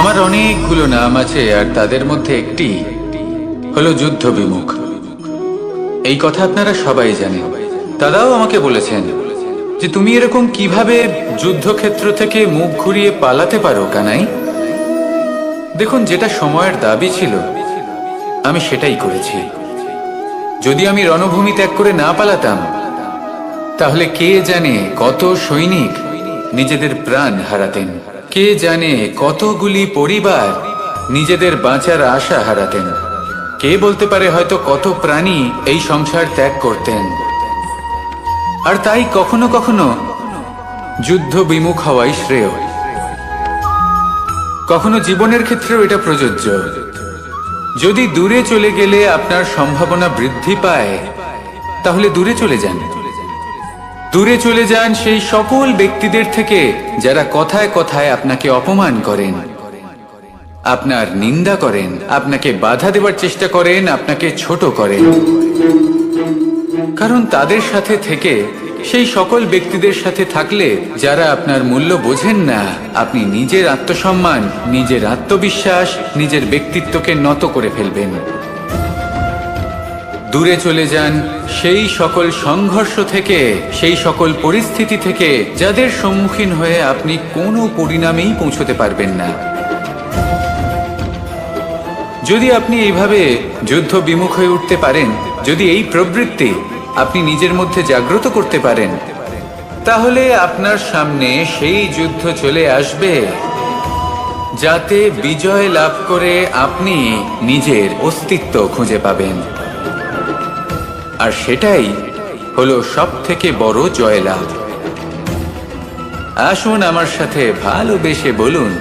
আমার অনেকগুলো নাম আছে, আর তাদের মধ্যে একটি হলো যুদ্ধ বিমুখ। এই কথা আপনারা সবাই জানেন। দাদাও আমাকে বলেছেন যে তুমি এরকম কিভাবে যুদ্ধক্ষেত্র থেকে মুখ ঘুরিয়ে পালাতে পারো কানাই। দেখুন, যেটা সময়ের দাবি ছিল আমি সেটাই করেছি। যদি আমি রণভূমি ত্যাগ করে না পালাতাম, তাহলে কে জানে কত সৈনিক নিজেদের প্রাণ হারাতেন, কে জানে কতগুলি পরিবার নিজেদের বাঁচার আশা হারাতেন, কে বলতে পারে হয়তো কত প্রাণী এই সংসার ত্যাগ করতেন। আর তাই কখনো কখনো যুদ্ধ বিমুখ হওয়াই শ্রেয়। কখনো জীবনের ক্ষেত্রেও এটা প্রযোজ্য। যদি দূরে চলে গেলে আপনার সম্ভাবনা বৃদ্ধি পায়, তাহলে দূরে চলে যান। দূরে চলে যান সেই সকল ব্যক্তিদের থেকে যারা কথায় কথায় আপনাকে অপমান করেন, আপনার নিন্দা করেন, আপনাকে বাধা দেওয়ার চেষ্টা করেন, আপনাকে ছোট করেন। কারণ তাদের সাথে থেকে, সেই সকল ব্যক্তিদের সাথে থাকলে যারা আপনার মূল্য বোঝেন না, আপনি নিজের আত্মসম্মান, নিজের আত্মবিশ্বাস, নিজের ব্যক্তিত্বকে নত করে ফেলবেন। দূরে চলে যান সেই সকল সংঘর্ষ থেকে, সেই সকল পরিস্থিতি থেকে যাদের সম্মুখীন হয়ে আপনি কোনো পরিণামেই পৌঁছতে পারবেন না। যদি আপনি এইভাবে যুদ্ধ বিমুখ হয়ে উঠতে পারেন, যদি এই প্রবৃত্তি আপনি নিজের মধ্যে জাগ্রত করতে পারেন, তাহলে আপনার সামনে সেই যুদ্ধ চলে আসবে যাতে বিজয় লাভ করে আপনি নিজের অস্তিত্ব খুঁজে পাবেন। আর সেটাই হলো সবথেকে বড় জয়লাভ। আসুন আমার সাথে ভালোবেসে বলুন,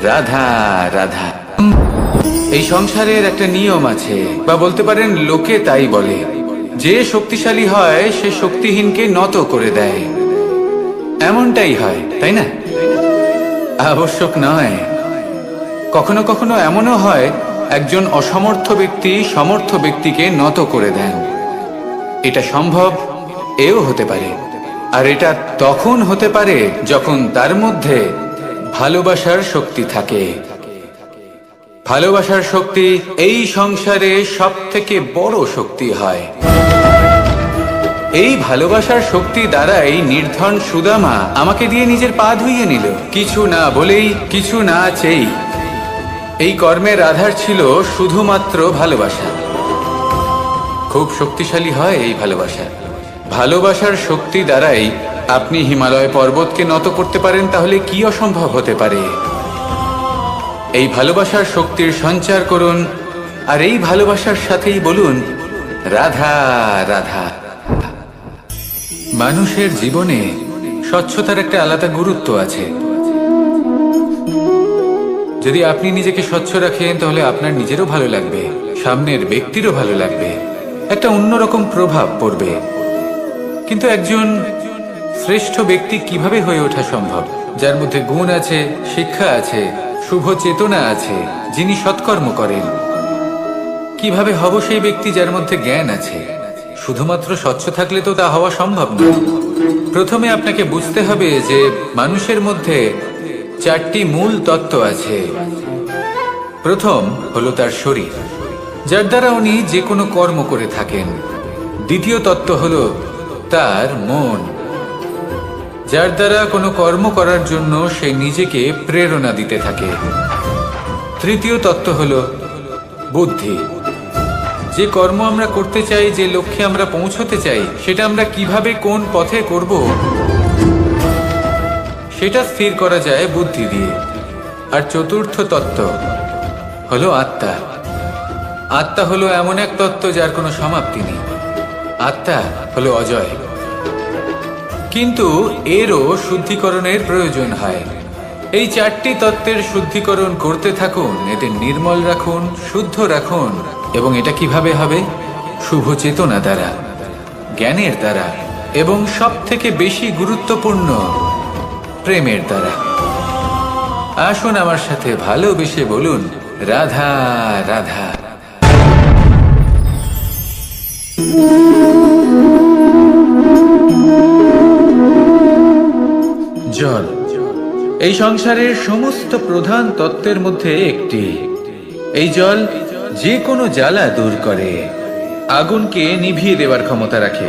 রাধা রাধা। এই সংসারের একটা নিয়ম আছে, বা বলতে পারেন লোকে তাই বলে, যে শক্তিশালী হয় সে শক্তিহীনকে নত করে দেয়। এমনটাই হয়, তাই না? আবশ্যক নয়। কখনো কখনো এমনও হয় একজন অসমর্থ ব্যক্তি সমর্থ ব্যক্তিকে নত করে দেন। এটা সম্ভব, এও হতে পারে। আর এটা তখন হতে পারে যখন তার মধ্যে ভালোবাসার শক্তি থাকে। ভালোবাসার শক্তি এই সংসারে সবথেকে বড় শক্তি হয়। এই ভালোবাসার শক্তি দ্বারাই নির্ধন সুদামা আমাকে দিয়ে নিজের পা ধুইয়ে নিল, কিছু না বলেই, কিছু না চেয়েই। এই কর্মের আধার ছিল শুধুমাত্র ভালোবাসা। খুব শক্তিশালী হয় এই ভালোবাসা। ভালোবাসার শক্তি দ্বারাই আপনি হিমালয় পর্বতকে নত করতে পারেন, তাহলে কি অসম্ভব হতে পারে? এই ভালোবাসার শক্তির সঞ্চার করুন, আর এই ভালোবাসার সাথেই বলুন, রাধা রাধা। মানুষের জীবনে স্বচ্ছতার একটা আলাদা গুরুত্ব আছে। যদি আপনি নিজেকে স্বচ্ছ রাখেন, তাহলে আপনার নিজেরও ভালো লাগবে, সামনের ব্যক্তিরও ভালো লাগবে, একটা অন্যরকম প্রভাব পড়বে। কিন্তু একজন শ্রেষ্ঠ ব্যক্তি কিভাবে হয়ে ওঠা সম্ভব? যার মধ্যে গুণ আছে, শিক্ষা আছে, শুভ চেতনা আছে, যিনি সৎকর্ম করেন। কিভাবে হব সেই ব্যক্তি যার মধ্যে জ্ঞান আছে? শুধুমাত্র স্বচ্ছ থাকলে তো তা হওয়া সম্ভব নয়। প্রথমে আপনাকে বুঝতে হবে যে মানুষের মধ্যে চারটি মূল তত্ত্ব আছে। প্রথম হলো তার শরীর, যার দ্বারা উনি যে কোনো কর্ম করে থাকেন। দ্বিতীয় তত্ত্ব হলো তার মন, যার দ্বারা কোনো কর্ম করার জন্য সে নিজেকে প্রেরণা দিতে থাকে। তৃতীয় তত্ত্ব হলো বুদ্ধি, যে কর্ম আমরা করতে চাই, যে লক্ষ্যে আমরা পৌঁছতে চাই, সেটা আমরা কিভাবে কোন পথে করব সেটা স্থির করা যায় বুদ্ধি দিয়ে। আর চতুর্থ তত্ত্ব হলো আত্মা। আত্মা হলো এমন এক তত্ত্ব যার কোনো সমাপ্তি নেই। আত্মা হলো অজয়। কিন্তু এরও শুদ্ধিকরণের প্রয়োজন হয়। এই চারটি তত্ত্বের শুদ্ধিকরণ করতে থাকুন, এদের নির্মল রাখুন, শুদ্ধ রাখুন। এবং এটা কিভাবে হবে? শুভ চেতনা দ্বারা, জ্ঞানের দ্বারা, এবং সব থেকে বেশি গুরুত্বপূর্ণ প্রেমের দ্বারা। আসুন আমার সাথে ভালোবেসে বলুন, রাধা রাধা। জল এই সংসারের সমস্ত প্রধান তত্ত্বের মধ্যে একটি। এই জল যে কোনো জ্বালা দূর করে, আগুনকে নিভিয়ে দেওয়ার ক্ষমতা রাখে,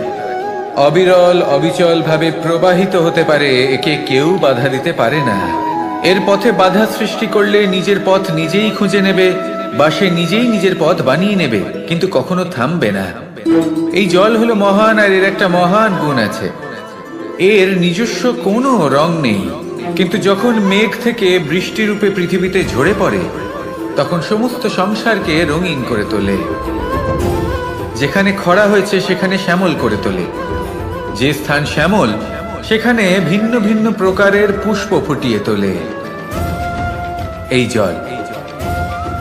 অবিরল অবিচল ভাবে প্রবাহিত হতে পারে, একে কেউ বাধা দিতে পারে না। এর পথে বাধা সৃষ্টি করলে নিজের পথ নিজেই খুঁজে নেবে বা সে নিজেই নিজের পথ বানিয়ে নেবে, কিন্তু কখনো থামবে না। এই জল হলো মহান, আর এর একটা মহান গুণ আছে, এর নিজস্ব কোনো রং নেই। কিন্তু যখন মেঘ থেকে বৃষ্টি রূপে পৃথিবীতে ঝরে পড়ে, তখন সমস্ত সংসারকে রঙিন করে তোলে। যেখানে খরা হয়েছে সেখানে শ্যামল করে তোলে, যে স্থান শ্যামল সেখানে ভিন্ন ভিন্ন প্রকারের পুষ্প ফুটিয়ে তোলে। এই জল,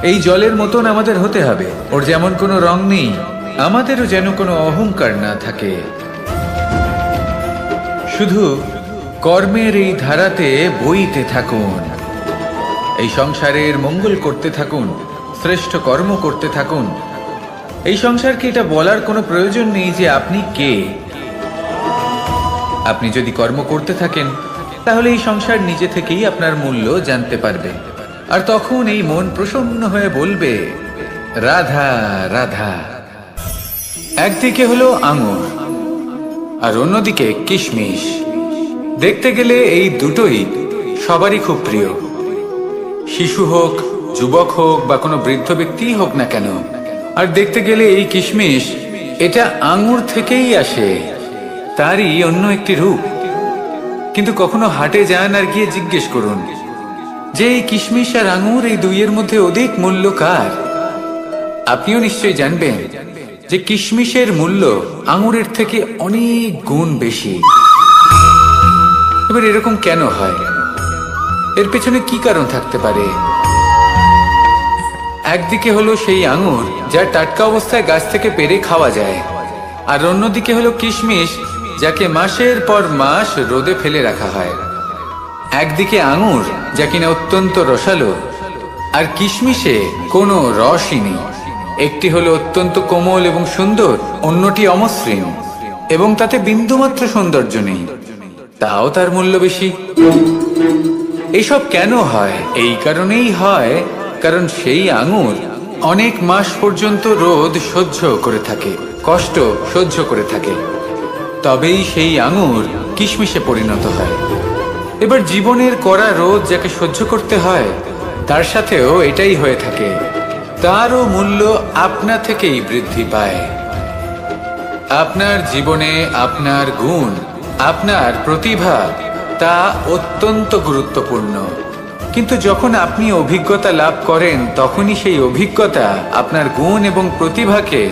এই জলের মতন আমাদের হতে হবে। ওর যেমন কোনো রং নেই, আমাদেরও যেন কোনো অহংকার না থাকে। শুধু কর্মের এই ধারাতে বইতে থাকুন, এই সংসারের মঙ্গল করতে থাকুন, শ্রেষ্ঠ কর্ম করতে থাকুন। এই সংসারকে এটা বলার কোনো প্রয়োজন নেই যে আপনি কে। আপনি যদি কর্ম করতে থাকেন তাহলে এই সংসার নিজে থেকেই আপনার মূল্য জানতে পারবে, আর তখন এই মন প্রসন্ন হয়ে বলবে রাধা রাধা। একদিকে হলো আঙুর আর অন্যদিকে কিশমিশ। দেখতে গেলে এই দুটোই সবারই খুব প্রিয়, শিশু হোক, যুবক হোক বা কোনো বৃদ্ধ ব্যক্তিই হোক না কেন। আর দেখতে গেলে এই কিশমিশ, এটা আঙুর থেকেই আসে, তারই অন্য একটি রূপ। কিন্তু কখনো হাটে যান আর গিয়ে জিজ্ঞেস করুন যে এই কিশমিশ আর আঙুর, এই দুইয়ের মধ্যে অধিক মূল্য কার? আপনিও নিশ্চয়ই জানবেন যে কিশমিশের মূল্য আঙুরের থেকে অনেক গুণ বেশি। এবার এরকম কেন হয়? এর পেছনে কি কারণ থাকতে পারে? একদিকে হলো সেই আঙুর যা টাটকা অবস্থায় গাছ থেকে পেড়ে খাওয়া যায়, আর অন্যদিকে হলো কিশমিশ যাকে মাসের পর মাস রোদে ফেলে রাখা হয়। একদিকে আঙুর যা কিনা অত্যন্ত রসালো, আর কিশমিশে কোনো রসই নেই। একটি হলো অত্যন্ত কোমল এবং সুন্দর, অন্যটি অমসৃণ এবং তাতে বিন্দুমাত্র সৌন্দর্য নেই, তাও তার মূল্য বেশি। এইসব কেন হয়? এই কারণেই হয় কারণ সেই আঙুর অনেক মাস পর্যন্ত রোদ সহ্য করে থাকে, কষ্ট সহ্য করে থাকে, তবেই সেই আঙুর কিশমিশে পরিণত হয়। এবার জীবনের কড়া রোদ যাকে সহ্য করতে হয়, তার সাথেও এটাই হয়ে থাকে, তারও মূল্য আপনা থেকেই বৃদ্ধি পায়। আপনার জীবনে আপনার গুণ, আপনার প্রতিভা, তা অত্যন্ত গুরুত্বপূর্ণ। কিন্তু যখন আপনি অভিজ্ঞতা লাভ করেন, তখনই সেই অভিজ্ঞতা আপনার গুণ এবং প্রতিভাকে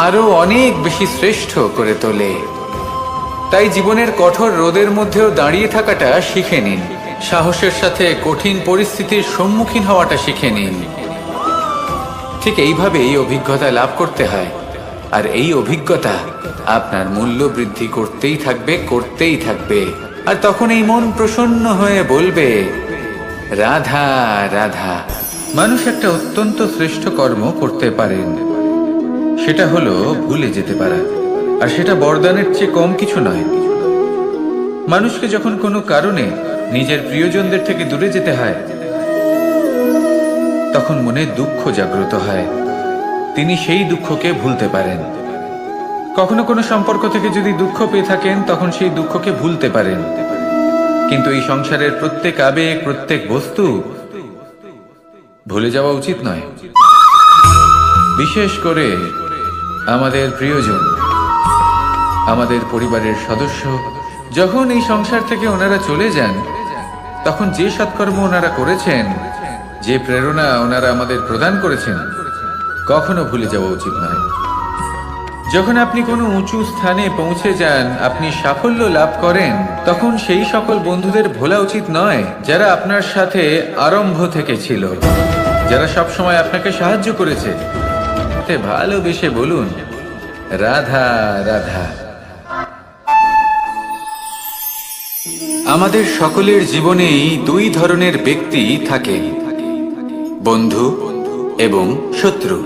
আরো অনেক বেশি শ্রেষ্ঠ করে তোলে। তাই জীবনের কঠোর রোদের মধ্যেও দাঁড়িয়ে থাকাটা শিখে নিন, সাহসের সাথে কঠিন পরিস্থিতির সম্মুখীন হওয়াটা শিখে নিন। ঠিক এইভাবেই অভিজ্ঞতা লাভ করতে হয়, আর এই অভিজ্ঞতা আপনার মূল্য বৃদ্ধি করতেই থাকবে, করতেই থাকবে। আর তখন এই মন প্রসন্ন হয়ে বলবে রাধা রাধা। মানুষ একটা অত্যন্ত শ্রেষ্ঠ কর্ম করতে পারেন, সেটা হলো ভুলে যেতে পারা, আর সেটা বরদানের চেয়ে কম কিছু নয়। মানুষকে যখন কোনো কারণে নিজের প্রিয়জনদের থেকে দূরে যেতে হয়, তখন মনে দুঃখ জাগ্রত হয়, তিনি সেই দুঃখকে ভুলতে পারেন। কখনো কোনো সম্পর্ক থেকে যদি দুঃখ পেয়ে থাকেন, তখন সেই দুঃখকে ভুলতে পারেন। কিন্তু এই সংসারের প্রত্যেক আবেগ, প্রত্যেক বস্তু ভুলে যাওয়া উচিত নয়। বিশেষ করে আমাদের প্রিয়জন, আমাদের পরিবারের সদস্য, যখন এই সংসার থেকে ওনারা চলে যান, তখন যে সৎকর্ম ওনারা করেছেন, যে প্রেরণা ওনারা আমাদের প্রদান করেছেন, কখনো ভুলে যাওয়া উচিত নয়। যখন আপনি কোনো উঁচু স্থানে পৌঁছে যান, আপনি সাফল্য লাভ করেন, তখন সেই সকল বন্ধুদের ভোলা উচিত নয় যারা আপনার সাথে আরম্ভ থেকে ছিল, যারা সবসময় আপনাকে সাহায্য করেছে। ভালোবেসে বলুন রাধা রাধা। আমাদের সকলের জীবনেই দুই ধরনের ব্যক্তি থাকেন, বন্ধু এবং শত্রু।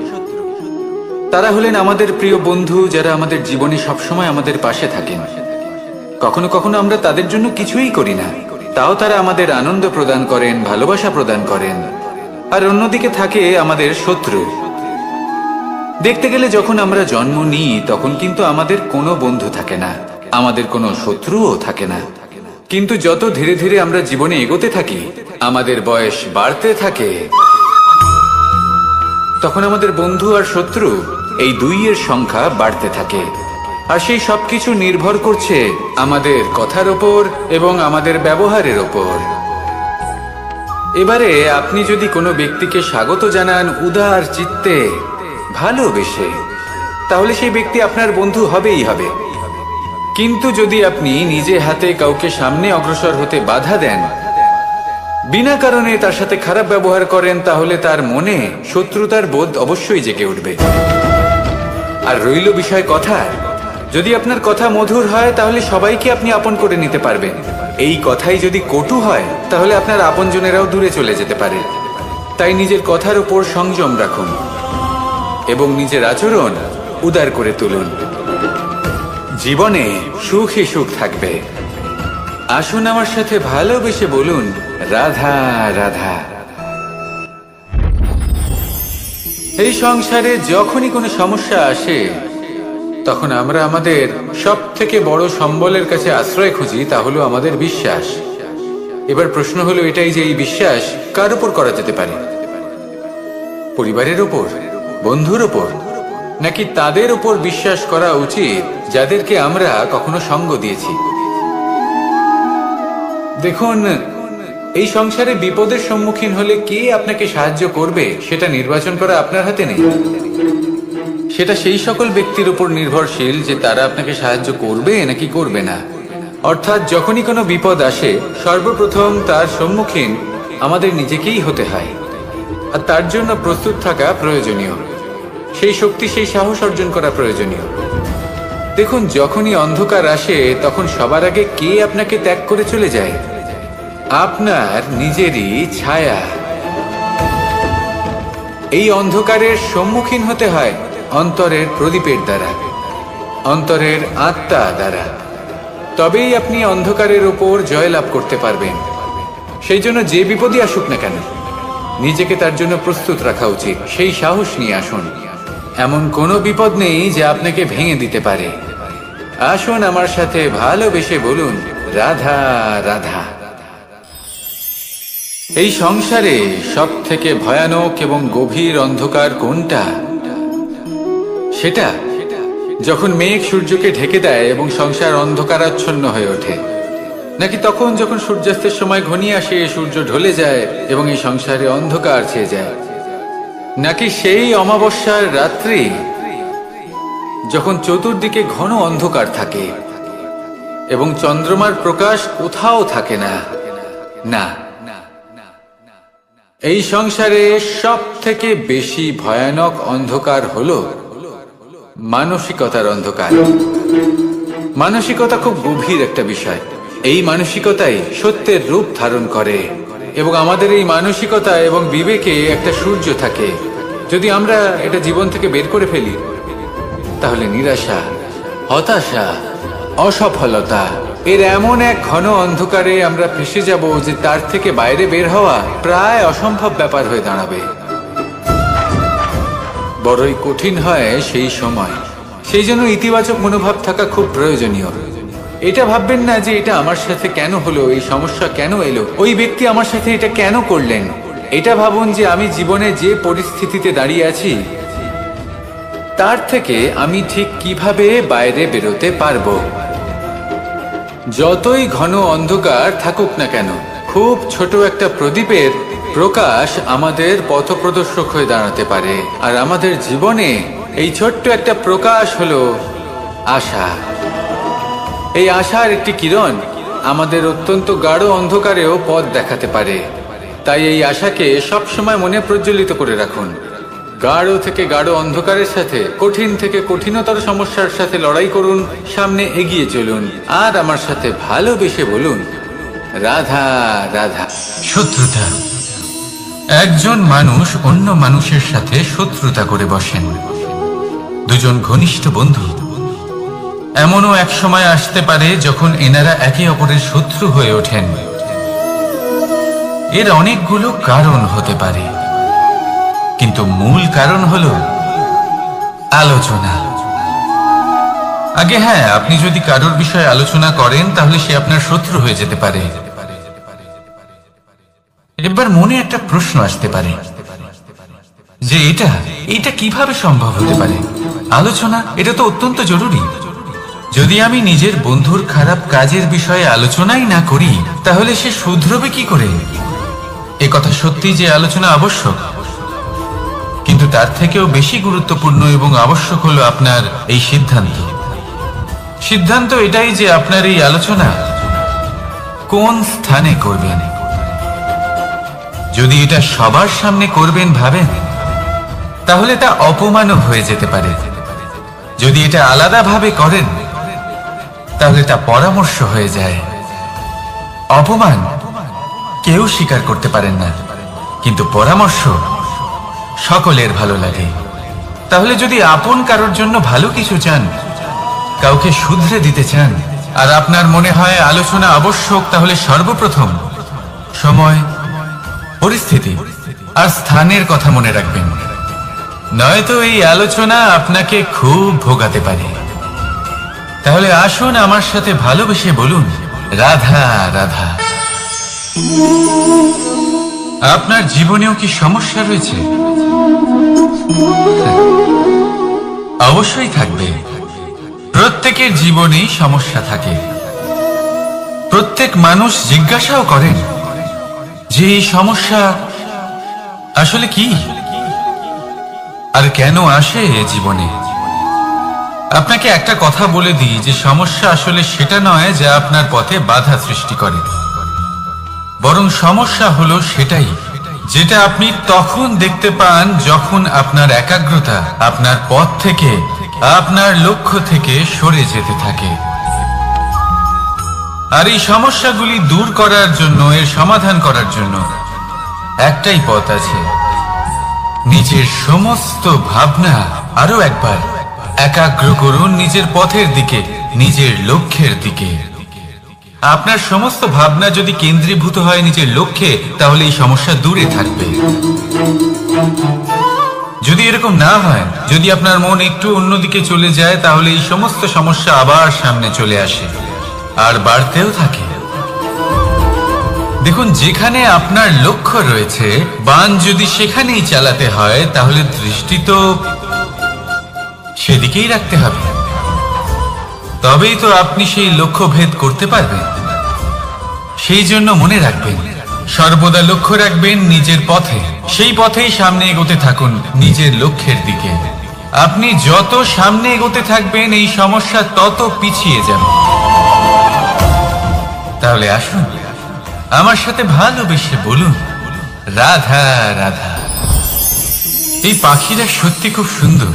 তারা হলেন আমাদের প্রিয় বন্ধু, যারা আমাদের জীবনে সবসময় আমাদের পাশে থাকেন। কখনো কখনো আমরা তাদের জন্য কিছুই করি না, তাও তারা আমাদের আনন্দ প্রদান করেন, ভালোবাসা প্রদান করেন। আর অন্যদিকে থাকে আমাদের শত্রু। দেখতে গেলে যখন আমরা জন্ম নিই তখন কিন্তু আমাদের কোনো বন্ধু থাকে না, আমাদের কোনো শত্রুও থাকে না। কিন্তু যত ধীরে ধীরে আমরা জীবনে এগোতে থাকি, আমাদের বয়স বাড়তে থাকে, তখন আমাদের বন্ধু আর শত্রু এই দুইয়ের সংখ্যা বাড়তে থাকে। আর সেই সবকিছু নির্ভর করছে আমাদের কথার ওপর এবং আমাদের ব্যবহারের ওপর। এবারে আপনি যদি কোনো ব্যক্তিকে স্বাগত জানান উদার চিত্তে, ভালোবেসে, তাহলে সেই ব্যক্তি আপনার বন্ধু হবেই হবে। কিন্তু যদি আপনি নিজে হাতে কাউকে সামনে অগ্রসর হতে বাধা দেন, বিনা কারণে তার সাথে খারাপ ব্যবহার করেন, তাহলে তার মনে শত্রুতার বোধ অবশ্যই জেগে উঠবে। আর রইল বিষয় কথা, যদি আপনার কথা মধুর হয় তাহলে সবাইকে আপনি আপন করে নিতে পারবেন। এই কথাই যদি কটু হয় তাহলে আপনার আপনজনেরাও দূরে চলে যেতে পারে। তাই নিজের কথার উপর সংযম রাখুন এবং নিজের আচরণ উদার করে তুলুন। জীবনে সুখই সুখ থাকবে। আসুন আমার সাথে ভালোবেসে বলুন, রাধা রাধা। এই সংসারে যখনই কোনো সমস্যা আসে তখন আমরা আমাদের সব থেকে বড় সম্বলের কাছে আশ্রয় খুঁজি, তা হলো আমাদের বিশ্বাস। এবার প্রশ্ন হলো এটাই যে এই বিশ্বাস কার উপর করা যেতে পারে? পরিবারের উপর, বন্ধুর উপর, নাকি তাদের উপর বিশ্বাস করা উচিত যাদেরকে আমরা কখনো সঙ্গ দিয়েছি? দেখুন, এই সংসারে বিপদের সম্মুখীন হলে কে আপনাকে সাহায্য করবে সেটা নির্বাচন করা আপনার হাতে নেই। সেটা সেই সকল ব্যক্তির উপর নির্ভরশীল যে তারা আপনাকে সাহায্য করবে নাকি করবে না। অর্থাৎ যখনই কোনো বিপদ আসে সর্বপ্রথম তার সম্মুখীন আমাদের নিজেকেই হতে হয়, আর তার জন্য প্রস্তুত থাকা প্রয়োজনীয়। সেই শক্তি, সেই সাহস অর্জন করা প্রয়োজনীয়। দেখুন, যখনই অন্ধকার আসে তখন সবার আগে কে আপনাকে ত্যাগ করে চলে যায়? আপনার নিজেরই ছায়া। এই অন্ধকারের সম্মুখীন হতে হয় অন্তরের প্রদীপের দ্বারা, অন্তরের আত্মা দ্বারা। তবেই আপনি অন্ধকারের উপর জয়লাভ করতে পারবেন। সেই জন্য যে বিপদই আসুক না কেন নিজেকে তার জন্য প্রস্তুত রাখা উচিত। সেই সাহস নিয়ে আসুন। এমন কোনো বিপদ নেই যা আপনাকে ভেঙে দিতে পারে। আসুন আমার সাথে ভালোবেসে বলুন, রাধা রাধা। এই সংসারে সব থেকে ভয়ানক এবং গভীর অন্ধকার কোনটা? সেটা যখন মেঘ সূর্যকে ঢেকে দেয় এবং সংসার অন্ধকারাচ্ছন্ন হয়ে ওঠে, নাকি তখন যখন সূর্যাস্তের সময় ঘনিয়ে আসে, সূর্য ঢলে যায় এবং এই সংসারে অন্ধকার ছেয়ে যায়, নাকি সেই অমাবস্যার রাত্রি যখন চতুর্দিকে ঘন অন্ধকার থাকে এবং চন্দ্রমার প্রকাশ কোথাও থাকে না? না, এই সংসারে সব থেকে বেশি ভয়ানক অন্ধকার হলো মানসিকতার অন্ধকার। মানসিকতা খুব গভীর একটা বিষয়। এই মানসিকতাই সত্যের রূপ ধারণ করে এবং আমাদের এই মানসিকতা এবং বিবেকে একটা সূর্য থাকে। যদি আমরা এটা জীবন থেকে বের করে ফেলি তাহলে নিরাশা, হতাশা, অসফলতা এর এমন এক ঘন অন্ধকারে আমরা ফেসে যাব যে তার থেকে বাইরে বের হওয়া প্রায় অসম্ভব ব্যাপার হয়ে দাঁড়াবে। বড়ই কঠিন হয় সেই সময়। সেই জন্য ইতিবাচক মনোভাব থাকা খুব প্রয়োজনীয়। এটা ভাববেন না যে এটা আমার সাথে কেন হলো, এই সমস্যা কেন এলো, ওই ব্যক্তি আমার সাথে এটা কেন করলেন। এটা ভাবুন যে আমি জীবনে যে পরিস্থিতিতে দাঁড়িয়ে আছি তার থেকে আমি ঠিক কিভাবে বাইরে বেরোতে পারবো। যতই ঘন অন্ধকার থাকুক না কেন, খুব ছোট একটা প্রদীপের প্রকাশ আমাদের পথপ্রদর্শক হয়ে দাঁড়াতে পারে। আর আমাদের জীবনে এই ছোট্ট একটা প্রকাশ হলো আশা। এই আশার একটি কিরণ আমাদের অত্যন্ত গাঢ় অন্ধকারেও পথ দেখাতে পারে। তাই এই আশাকে সবসময় মনে প্রজ্বলিত করে রাখুন। গাঢ় থেকে গাঢ় অন্ধকারের সাথে, কঠিন থেকে কঠিনতর সমস্যার সাথে লড়াই করুন, সামনে এগিয়ে চলুন। আর আমার সাথে ভালোবেসে বলুন, রাধা রাধা। শত্রুতা। একজন মানুষ অন্য মানুষের সাথে শত্রুতা করে বসেন। দুজন ঘনিষ্ঠ বন্ধু। এমনও এক সময় আসতে পারে যখন এনারা একে অপরের শত্রু হয়ে ওঠেন। এর অনেকগুলো কারণ হতে পারে, কিন্তু মূল কারণ হলো আলোচনা। আগে হ্যাঁ, আপনি যদি কারোর বিষয়ে আলোচনা করেন তাহলে সে আপনার শত্রু হয়ে যেতে পারে। এবার মনে একটা প্রশ্ন আসতে পারে যে এটা কিভাবে সম্ভব হতে পারে? আলোচনা এটা তো অত্যন্ত জরুরি। যদি আমি নিজের বন্ধুর খারাপ কাজের বিষয়ে আলোচনাই না করি তাহলে সে শুধরবে কি করে? এ কথা সত্যি যে আলোচনা আবশ্যক, কিন্তু তার থেকেও বেশি গুরুত্বপূর্ণ এবং আবশ্যক হলো আপনার এই সিদ্ধান্ত এটাই যে আপনার এই আলোচনা কোন স্থানে করবেন। যদি এটা সবার সামনে করবেন ভাবেন, তাহলে তা অপমানও হয়ে যেতে পারে। যদি এটা আলাদাভাবে করেন তাহলে তা পরামর্শ হয়ে যায়। অপমান কেউ স্বীকার করতে পারেন না, কিন্তু পরামর্শ সকলের ভালো লাগে। তাহলে যদি আপন কারোর জন্য ভালো কিছু চান, কাউকে শুধরে দিতে চান, আর আপনার মনে হয় আলোচনা আবশ্যক, তাহলে সর্বপ্রথম সময়, পরিস্থিতি আর স্থানের কথা মনে রাখবেন, নয়তো এই আলোচনা আপনাকে খুব ভোগাতে পারে। তাহলে আসুন আমার সাথে ভালোবেসে বলুন, রাধা রাধা। আপনার জীবনেও কি সমস্যা রয়েছে? অবশ্যই থাকবে। প্রত্যেকের জীবনেই সমস্যা থাকে। প্রত্যেক মানুষ জিজ্ঞাসাও করেন যে এই সমস্যা আসলে কি আর কেন আসে জীবনে। আপনাকে একটা কথা বলে দিই যে সমস্যা আসলে সেটা নয় যা আপনার পথে বাধা সৃষ্টি করে, বরং সমস্যা হলো সেটাই যেটা আপনি তখন দেখতে পান যখন আপনার একাগ্রতা আপনার পথ থেকে, আপনার লক্ষ্য থেকে সরে যেতে থাকে। আর এই সমস্যাগুলি দূর করার জন্য, এর সমাধান করার জন্য একটাই পথ আছে, নিজের সমস্ত ভাবনা আরো একবার একাগ্র করুন নিজের পথের দিকে, নিজের লক্ষ্যের দিকে। আপনার সমস্ত ভাবনা যদি কেন্দ্রীভূত হয় নিজের লক্ষ্যে, তাহলে এই সমস্যা দূরে থাকবে। যদি এরকম না হয়, যদি আপনার মন একটু অন্যদিকে চলে যায়, তাহলে এই সমস্ত সমস্যা আবার সামনে চলে আসে আর বাড়তেও থাকে। দেখুন, যেখানে আপনার লক্ষ্য রয়েছে, বাণ যদি সেখানেই চালাতে হয়, তাহলে দৃষ্টি তো সেদিকেই রাখতে হবে। তবেই তো আপনি সেই লক্ষ্য ভেদ করতে পারবেন। সেই জন্য মনে রাখবেন, সর্বদা লক্ষ্য রাখবেন নিজের পথে, সেই পথেই সামনে এগোতে থাকুন নিজের লক্ষ্যের দিকে। আপনি যত সামনে এগোতে থাকবেন এই সমস্যা তত পিছিয়ে যাবে। তাহলে আসুন আমার সাথে ভালোবেসে বলুন, রাধা রাধা। এই পাখিরা সত্যি খুব সুন্দর,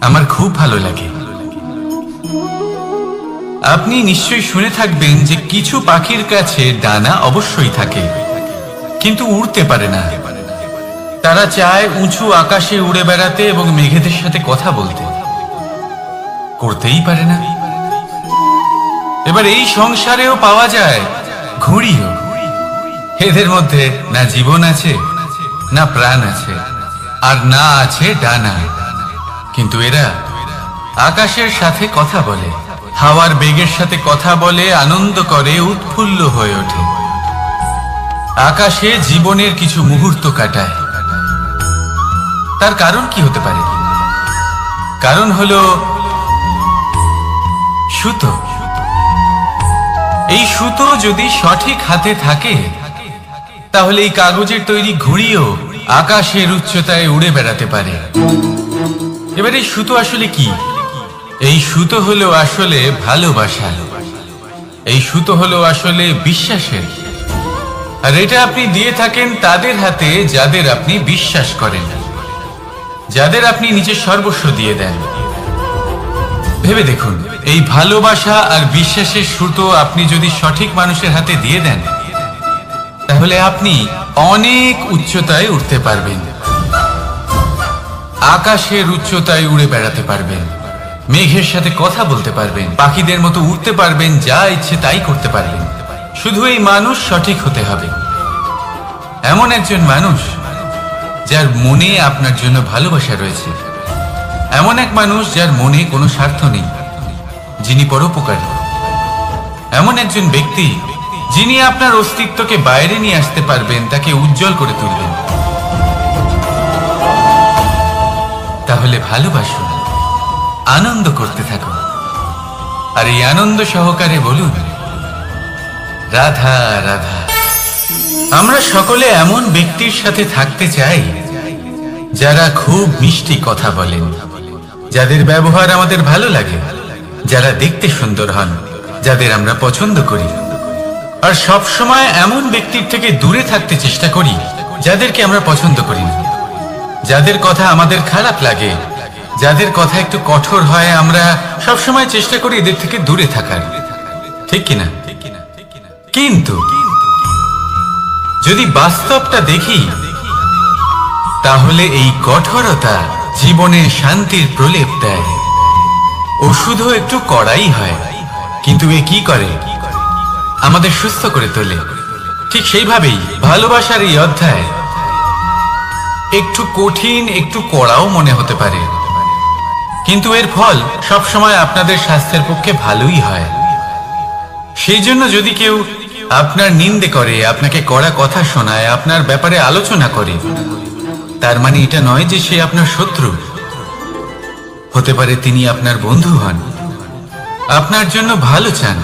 আমার খুব ভালো লাগে। আপনি নিশ্চয়ই শুনে থাকবেন যে কিছু পাখির কাছে ডানা অবশ্যই থাকে, কিন্তু উড়তে পারে না। তারা চায় উঁচু আকাশে উড়ে বেড়াতে এবং মেঘেদের সাথে কথা বলতে, করতেই পারে না। এবার এই সংসারেও পাওয়া যায় ঘুড়িও। এদের মধ্যে না জীবন আছে, না প্রাণ আছে, আর না আছে ডানা, কিন্তু এরা আকাশের সাথে কথা বলে, হাওয়ার বেগের সাথে কথা বলে, আনন্দ করে, উৎফুল্ল হয়ে ওঠে, আকাশে জীবনের কিছু মুহূর্ত কাটায়। তার কারণ কি হতে পারে? কারণ হলো সুতো। এই সুতো যদি সঠিক হাতে থাকে, তাহলে এই কাগজের তৈরি ঘুড়িও আকাশের উচ্চতায় উড়ে বেড়াতে পারে। এবার এই সুতো আসলে কি? এই সুতো হলো আসলে ভালোবাসা, এই সুতো হলো আসলে বিশ্বাসের। আর এটা আপনি দিয়ে থাকেন তাদের হাতে যাদের আপনি বিশ্বাস করেন, যাদের আপনি নিজের সর্বস্ব দিয়ে দেন। ভেবে দেখুন, এই ভালোবাসা আর বিশ্বাসের সুতো আপনি যদি সঠিক মানুষের হাতে দিয়ে দেন, তাহলে আপনি অনেক উচ্চতায় উঠতে পারবেন, আকাশের উচ্চতায় উড়ে বেড়াতে পারবেন, মেঘের সাথে কথা বলতে পারবেন, পাখিদের মতো উড়তে পারবেন, যা ইচ্ছে তাই করতে পারবেন। শুধু এই মানুষ সঠিক হতে হবে। এমন একজন মানুষ যার মনে আপনার জন্য ভালোবাসা রয়েছে, এমন এক মানুষ যার মনে কোনো স্বার্থ নেই, যিনি পরোপকারী, এমন একজন ব্যক্তি যিনি আপনার অস্তিত্বকে বাইরে নিয়ে আসতে পারবেন, তাকে উজ্জ্বল করে তুলবেন। তাহলে ভালোবাসুন, আনন্দ করতে থাকুন, আর এই আনন্দ সহকারে বলুন রাধা রাধা। আমরা সকলে এমন ব্যক্তির সাথে থাকতে চাই যারা খুব মিষ্টি কথা বলেন, যাদের ব্যবহার আমাদের ভালো লাগে, যারা দেখতে সুন্দর হন, যাদের আমরা পছন্দ করি। আর সব সময় এমন ব্যক্তির থেকে দূরে থাকতে চেষ্টা করি যাদেরকে আমরা পছন্দ করি না, যাদের কথা আমাদের খারাপ লাগে, যাদের কথা একটু কঠোর হয়। আমরা সব সময় চেষ্টা করি এদের থেকে দূরে থাকার, ঠিক কিনা? কিন্তু যদি বাস্তবটা দেখি, তাহলে এই কঠোরতা জীবনে শান্তির প্রলেপ দেয়। ওষুধও একটু কড়াই হয়, কিন্তু এ কি করে? আমাদের সুস্থ করে তোলে। ঠিক সেইভাবেই ভালোবাসার এই অধ্যায় একটু কঠিন, একটু কড়াও মনে হতে পারে, কিন্তু এর ফল সবসময় আপনাদের স্বাস্থ্যের পক্ষে ভালোই হয়। সেই জন্য যদি কেউ আপনার নিন্দে করে, আপনাকে কড়া কথা শোনায়, আপনার ব্যাপারে আলোচনা করে, তার মানে এটা নয় যে সে আপনার শত্রু। হতে পারে তিনি আপনার বন্ধু হন, আপনার জন্য ভালো চান,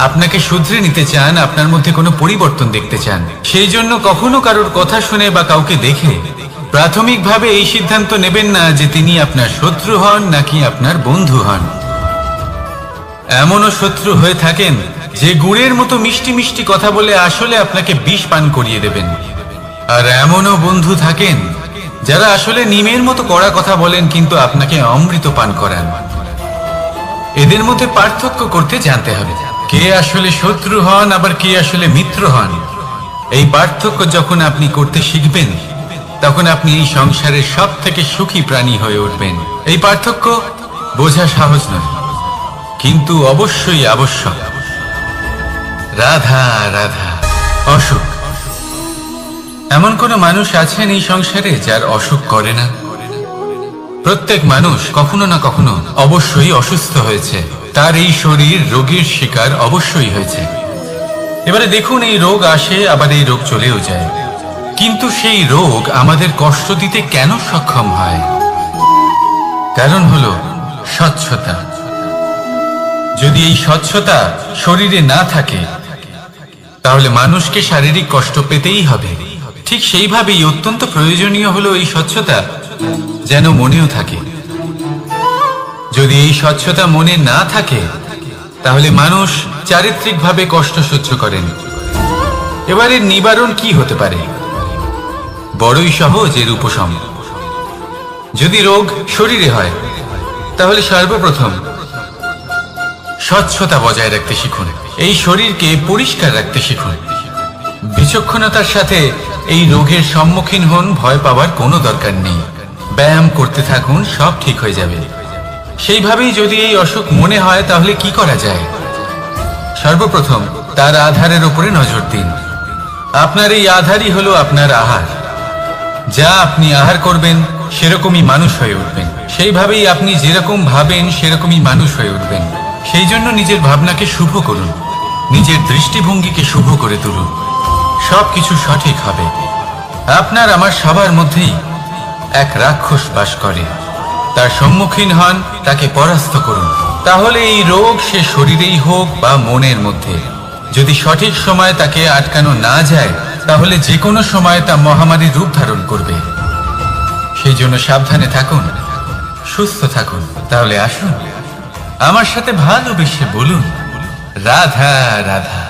আপনাকে শুধরে নিতে চান, আপনার মধ্যে কোনো পরিবর্তন দেখতে চান। সেই জন্য কখনো কারোর কথা শুনে বা কাউকে দেখে প্রাথমিকভাবে এই সিদ্ধান্ত নেবেন না যে তিনি আপনার শত্রু হন নাকি আপনার বন্ধু হন। এমনও শত্রু হয়ে থাকেন যে গুড়ের মতো মিষ্টি মিষ্টি কথা বলে আসলে আপনাকে বিষ পান করিয়ে দেবেন। আর এমনও বন্ধু থাকেন যারা আসলে নিমের মতো কড়া কথা বলেন কিন্তু আপনাকে অমৃত পান করান। এদের মধ্যে পার্থক্য করতে জানতে হবে, কে আসলে শত্রু হন আবার কে আসলে মিত্র হন। এই পার্থক্য যখন আপনি করতে শিখবেন, তখন আপনি এই সংসারের সব থেকে সুখী প্রাণী হয়ে উঠবেন। এই পার্থক্য বোঝা সহজ নয়, কিন্তু অবশ্যই আবশ্যক। রাধা রাধা। অসুখ। এমন কোন মানুষ আছেন এই সংসারে যার অসুখ করে না? প্রত্যেক মানুষ কখনো না কখনো অবশ্যই অসুস্থ হয়েছে, তার এই শরীর রোগের শিকার অবশ্যই হয়েছে। এবারে দেখুন, এই রোগ আসে আবার এই রোগ চলেও যায়, কিন্তু সেই রোগ আমাদের কষ্ট দিতে কেন সক্ষম হয়? কারণ হলো স্বচ্ছতা। যদি এই স্বচ্ছতা শরীরে না থাকে, তাহলে মানুষকে শারীরিক কষ্ট পেতেই হবে। ঠিক সেইভাবেই অত্যন্ত প্রয়োজনীয় হলো এই স্বচ্ছতা যেন মনেও থাকে। যদি এই স্বচ্ছতা মনে না থাকে, তাহলে মানুষ চারিত্রিকভাবে কষ্ট সহ্য করেন। এবারে নিবারণ কি হতে পারে? বড়ই সহজ এর উপশম। যদি রোগ শরীরে হয়, তাহলে সর্বপ্রথম স্বচ্ছতা বজায় রাখতে শিখুন, এই শরীরকে পরিষ্কার রাখতে শিখুন। বিচক্ষণতার সাথে এই রোগের সম্মুখীন হন, ভয় পাওয়ার কোনো দরকার নেই। ব্যায়াম করতে থাকুন, সব ঠিক হয়ে যাবে। সেইভাবেই যদি এই অসুখ মনে হয়, তাহলে কি করা যায়? সর্বপ্রথম তার আধারের উপরে নজর দিন। আপনার এই আধারই হলো আপনার আহার। যা আপনি আহার করবেন, সেরকমই মানুষ হয়ে উঠবেন। সেইভাবেই আপনি যেরকম ভাবেন, সেরকমই মানুষ হয়ে উঠবেন। সেই জন্য নিজের ভাবনাকে শুভ করুন, নিজের দৃষ্টিভঙ্গিকে শুভ করে তুলুন, সবকিছু সঠিক হবে। আপনার আমার সবার মধ্যেই এক রাক্ষস বাস করে, তার সম্মুখীন হন, তাকে পরাস্ত করুন। তাহলে এই রোগ সে শরীরেই হোক বা মনের মধ্যে, যদি সঠিক সময় তাকে আটকানো না যায়, তাহলে যে কোনো সময় তা মহামারীর রূপ ধারণ করবে। সেই জন্য সাবধানে থাকুন, সুস্থ থাকুন। তাহলে আসুন আমার সাথে ভালোবেসে বলুন রাধা রাধা।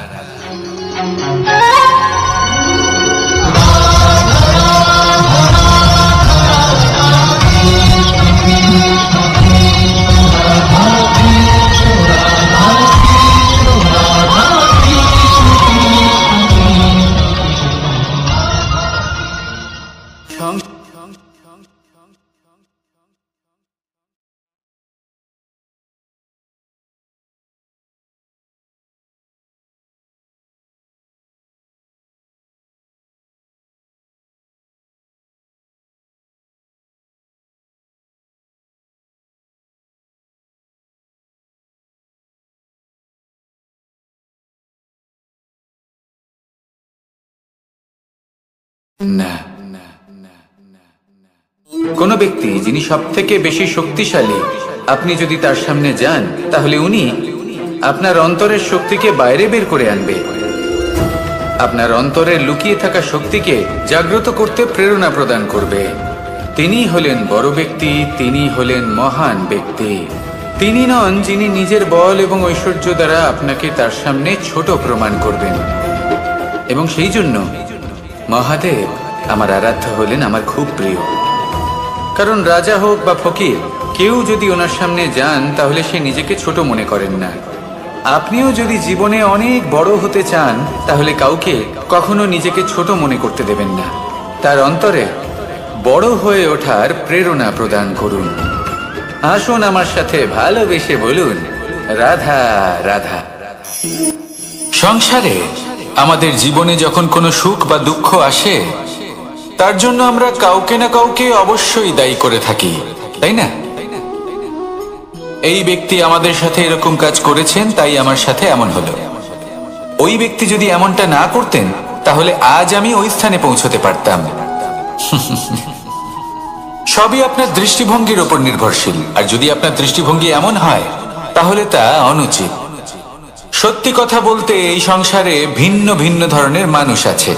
না, কোনো ব্যক্তি যিনি সব থেকে বেশি শক্তিশালী, আপনি যদি তার সামনে যান তাহলে উনি আপনার অন্তরের শক্তিকে বাইরে বের করে আনবে, আপনার অন্তরের লুকিয়ে থাকা শক্তিকে জাগ্রত করতে প্রেরণা প্রদান করবে। তিনি হলেন বড় ব্যক্তি, তিনি হলেন মহান ব্যক্তি। তিনি নন যিনি নিজের বল এবং ঐশ্বর্য দ্বারা আপনাকে তার সামনে ছোট প্রমাণ করবেন। এবং সেই জন্য মহাদেব আমার আরাধ্য হলেন আমার খুব প্রিয়। কারণ রাজা হোক বা ফকির, কেউ যদি ওনার সামনে যান তাহলে সে নিজেকে ছোট মনে করেন না। আপনিও যদি জীবনে অনেক বড় হতে চান তাহলে কাউকে কখনো নিজেকে ছোট মনে করতে দেবেন না। তার অন্তরে বড় হয়ে ওঠার প্রেরণা প্রদান করুন। আসুন আমার সাথে ভালোবেসে বলুন, রাধা রাধা। সংসারে আমাদের জীবনে যখন কোনো সুখ বা দুঃখ আসে, তার জন্য আমরা কাউকে না কাউকে অবশ্যই দায়ী করে থাকি, তাই না? এই ব্যক্তি আমাদের সাথে এরকম কাজ করেছেন, তাই আমার সাথে এমন হলো। ওই ব্যক্তি যদি এমনটা না করতেন তাহলে আজ আমি ওই স্থানে পৌঁছতে পারতাম। সবই আপনার দৃষ্টিভঙ্গির উপর নির্ভরশীল, আর যদি আপনার দৃষ্টিভঙ্গি এমন হয় তাহলে তা অনুচিত। সত্যি কথা বলতে এই সংসারে ভিন্ন ভিন্ন ধরনের মানুষ আছে।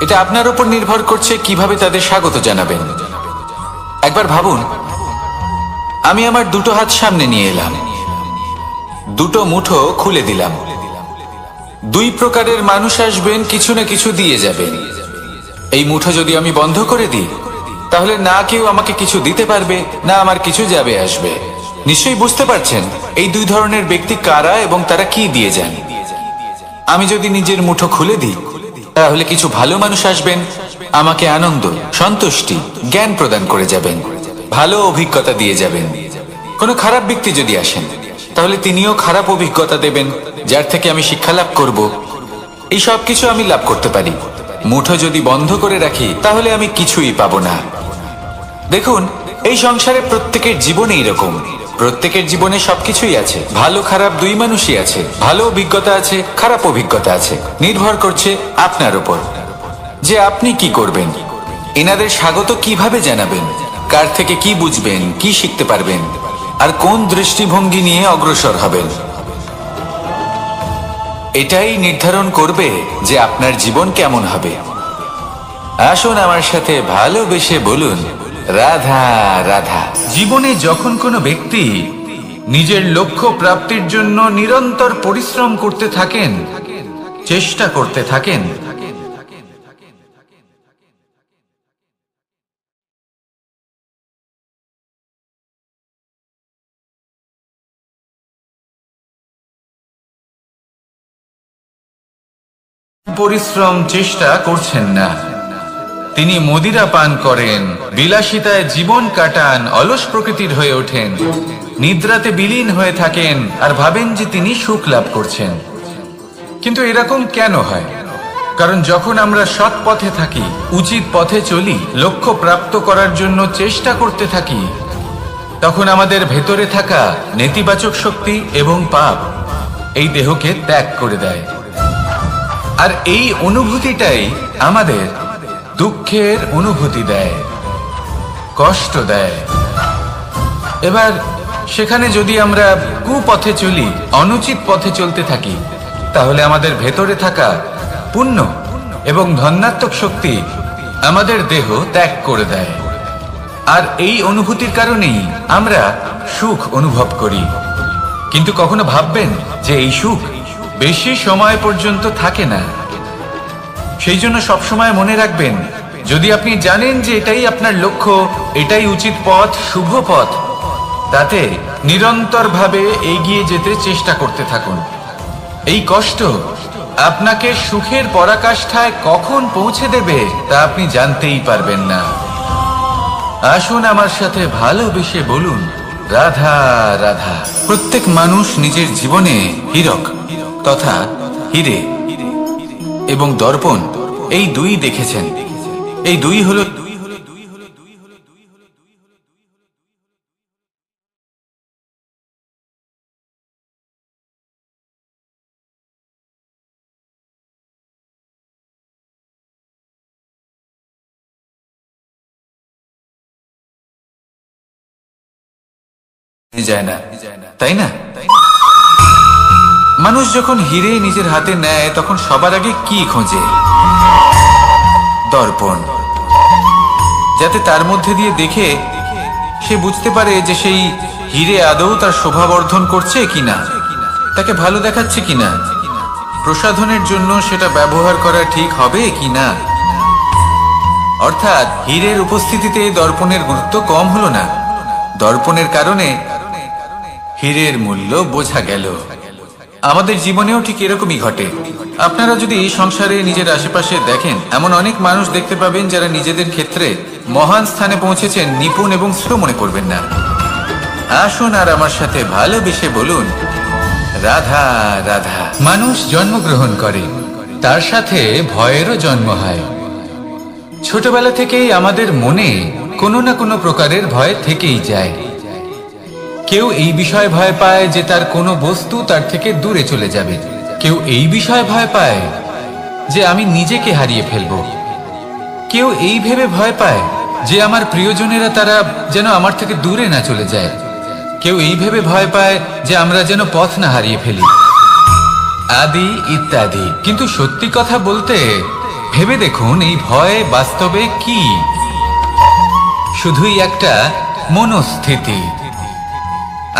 এটা আপনার উপর নির্ভর করছে কিভাবে তাদের স্বাগত জানাবেন। একবার ভাবুন, আমি আমার দুটো হাত সামনে নিয়ে এলাম, দুটো মুঠো খুলে দিলাম। দুই প্রকারের মানুষ আসবেন, কিছু না কিছু দিয়ে যাবেন। এই মুঠো যদি আমি বন্ধ করে দিই তাহলে না কেউ আমাকে কিছু দিতে পারবে, না আমার কিছু যাবে আসবে। নিশ্চয়ই বুঝতে পারছেন এই দুই ধরনের ব্যক্তি কারা এবং তারা কি দিয়ে যান। আমি যদি নিজের মুঠো খুলে দিই তাহলে কিছু ভালো মানুষ আসবেন, আমাকে আনন্দ, সন্তুষ্টি, জ্ঞান প্রদান করে যাবেন, ভালো অভিজ্ঞতা দিয়ে যাবেন। কোনো খারাপ ব্যক্তি যদি আসেন তাহলে তিনিও খারাপ অভিজ্ঞতা দেবেন, যার থেকে আমি শিক্ষা লাভ করব। এই সব কিছু আমি লাভ করতে পারি। মুঠো যদি বন্ধ করে রাখি তাহলে আমি কিছুই পাবো না। দেখুন, এই সংসারে প্রত্যেকের জীবনে এরকম, প্রত্যেকের জীবনে সবকিছুই আছে, ভালো খারাপ দুই মানুষই আছে, ভালো অভিজ্ঞতা আছে, খারাপ অভিজ্ঞতা আছে। নির্ভর করছে আপনার উপর যে আপনি কি করবেন, এনাদের স্বাগত কিভাবে জানাবেন, কার থেকে কি বুঝবেন, কি শিখতে পারবেন, আর কোন দৃষ্টিভঙ্গি নিয়ে অগ্রসর হবেন। এটাই নির্ধারণ করবে যে আপনার জীবন কেমন হবে। আসুন আমার সাথে ভালোবেসে বলুন, রাধা রাধা। জীবনে যখন কোনো ব্যক্তি নিজের লক্ষ্য প্রাপ্তির জন্য নিরন্তর পরিশ্রম করতে থাকেন, চেষ্টা করতে থাকেন, পরিশ্রম চেষ্টা করছেন না, তিনি মদিরা পান করেন, বিলাসিতায় জীবন কাটান, অলস প্রকৃতির হয়ে ওঠেন, নিদ্রাতে বিলীন হয়ে থাকেন আর ভাবেন যে তিনি সুখ লাভ করছেন। কিন্তু এরকম কেন হয়? কারণ যখন আমরা সৎ পথে থাকি, উচিত পথে চলি, লক্ষ্য প্রাপ্ত করার জন্য চেষ্টা করতে থাকি, তখন আমাদের ভেতরে থাকা নেতিবাচক শক্তি এবং পাপ এই দেহকে ত্যাগ করে দেয়। আর এই অনুভূতিটাই আমাদের দুঃখের অনুভূতি দেয়, কষ্ট দেয়। এবার সেখানে যদি আমরা কুপথে চলি, অনুচিত পথে চলতে থাকি, তাহলে আমাদের ভেতরে থাকা পুণ্য এবং ধনাত্মক শক্তি আমাদের দেহ ত্যাগ করে দেয়। আর এই অনুভূতির কারণেই আমরা সুখ অনুভব করি। কিন্তু কখনো ভাববেন যে এই সুখ বেশি সময় পর্যন্ত থাকে না। সেই জন্য সবসময় মনে রাখবেন, যদি আপনি জানেন যে এটাই আপনার লক্ষ্য, এটাই উচিত পথ, শুভ পথ, তাতে নিরন্তরভাবে এগিয়ে যেতে চেষ্টা করতে থাকুন। এই কষ্ট আপনাকে সুখের পরাকাষ্ঠায় কখন পৌঁছে দেবে তা আপনি জানতেই পারবেন না। আসুন আমার সাথে ভালোবেসে বলুন, রাধা রাধা। প্রত্যেক মানুষ নিজের জীবনে হীরক তথা হীরে এবং দর্পণ এই দুই দেখেছেন। এই দুই হলো যায় না, তাই না? মানুষ যখন হিরে নিজের হাতে নেয় তখন সবার আগে কি খোঁজে? দর্পণ, যাতে তার মধ্যে দিয়ে দেখে সে বুঝতে পারে যে সেই হিরে আদৌ তার শোভাবর্ধন করছে কিনা, তাকে ভালো দেখাচ্ছে কিনা, প্রসাধনের জন্য সেটা ব্যবহার করা ঠিক হবে কিনা। অর্থাৎ হীরের উপস্থিতিতে দর্পণের গুরুত্ব কম হলো না, দর্পণের কারণে হীরের মূল্য বোঝা গেল। আমাদের জীবনেও ঠিক এরকমই ঘটে। আপনারা যদি সংসারে নিজের আশেপাশে দেখেন, এমন অনেক মানুষ দেখতে পাবেন যারা নিজেদের ক্ষেত্রে মহান স্থানে পৌঁছেছেন, নিপুণ এবং ছোট মনে করবেন না। আসুন আর আমার সাথে ভালোবেসে বলুন, রাধা রাধা। মানুষ জন্মগ্রহণ করে, তার সাথে ভয়েরও জন্ম হয়। ছোটবেলা থেকেই আমাদের মনে কোনো না কোনো প্রকারের ভয় থেকেই যায়। কেউ এই বিষয়ে ভয় পায় যে তার কোনো বস্তু তার থেকে দূরে চলে যাবে, কেউ এই বিষয়ে ভয় পায় যে আমি নিজেকে হারিয়ে ফেলবো, কেউ এই ভেবে ভয় পায় যে আমার প্রিয়জনেরা তারা যেন আমার থেকে দূরে না চলে যায়, কেউ এই ভেবে ভয় পায় যে আমরা যেন পথ না হারিয়ে ফেলি, আদি ইত্যাদি। কিন্তু সত্যি কথা বলতে ভেবে দেখুন, এই ভয় বাস্তবে কি? শুধুই একটা মনস্থিতি,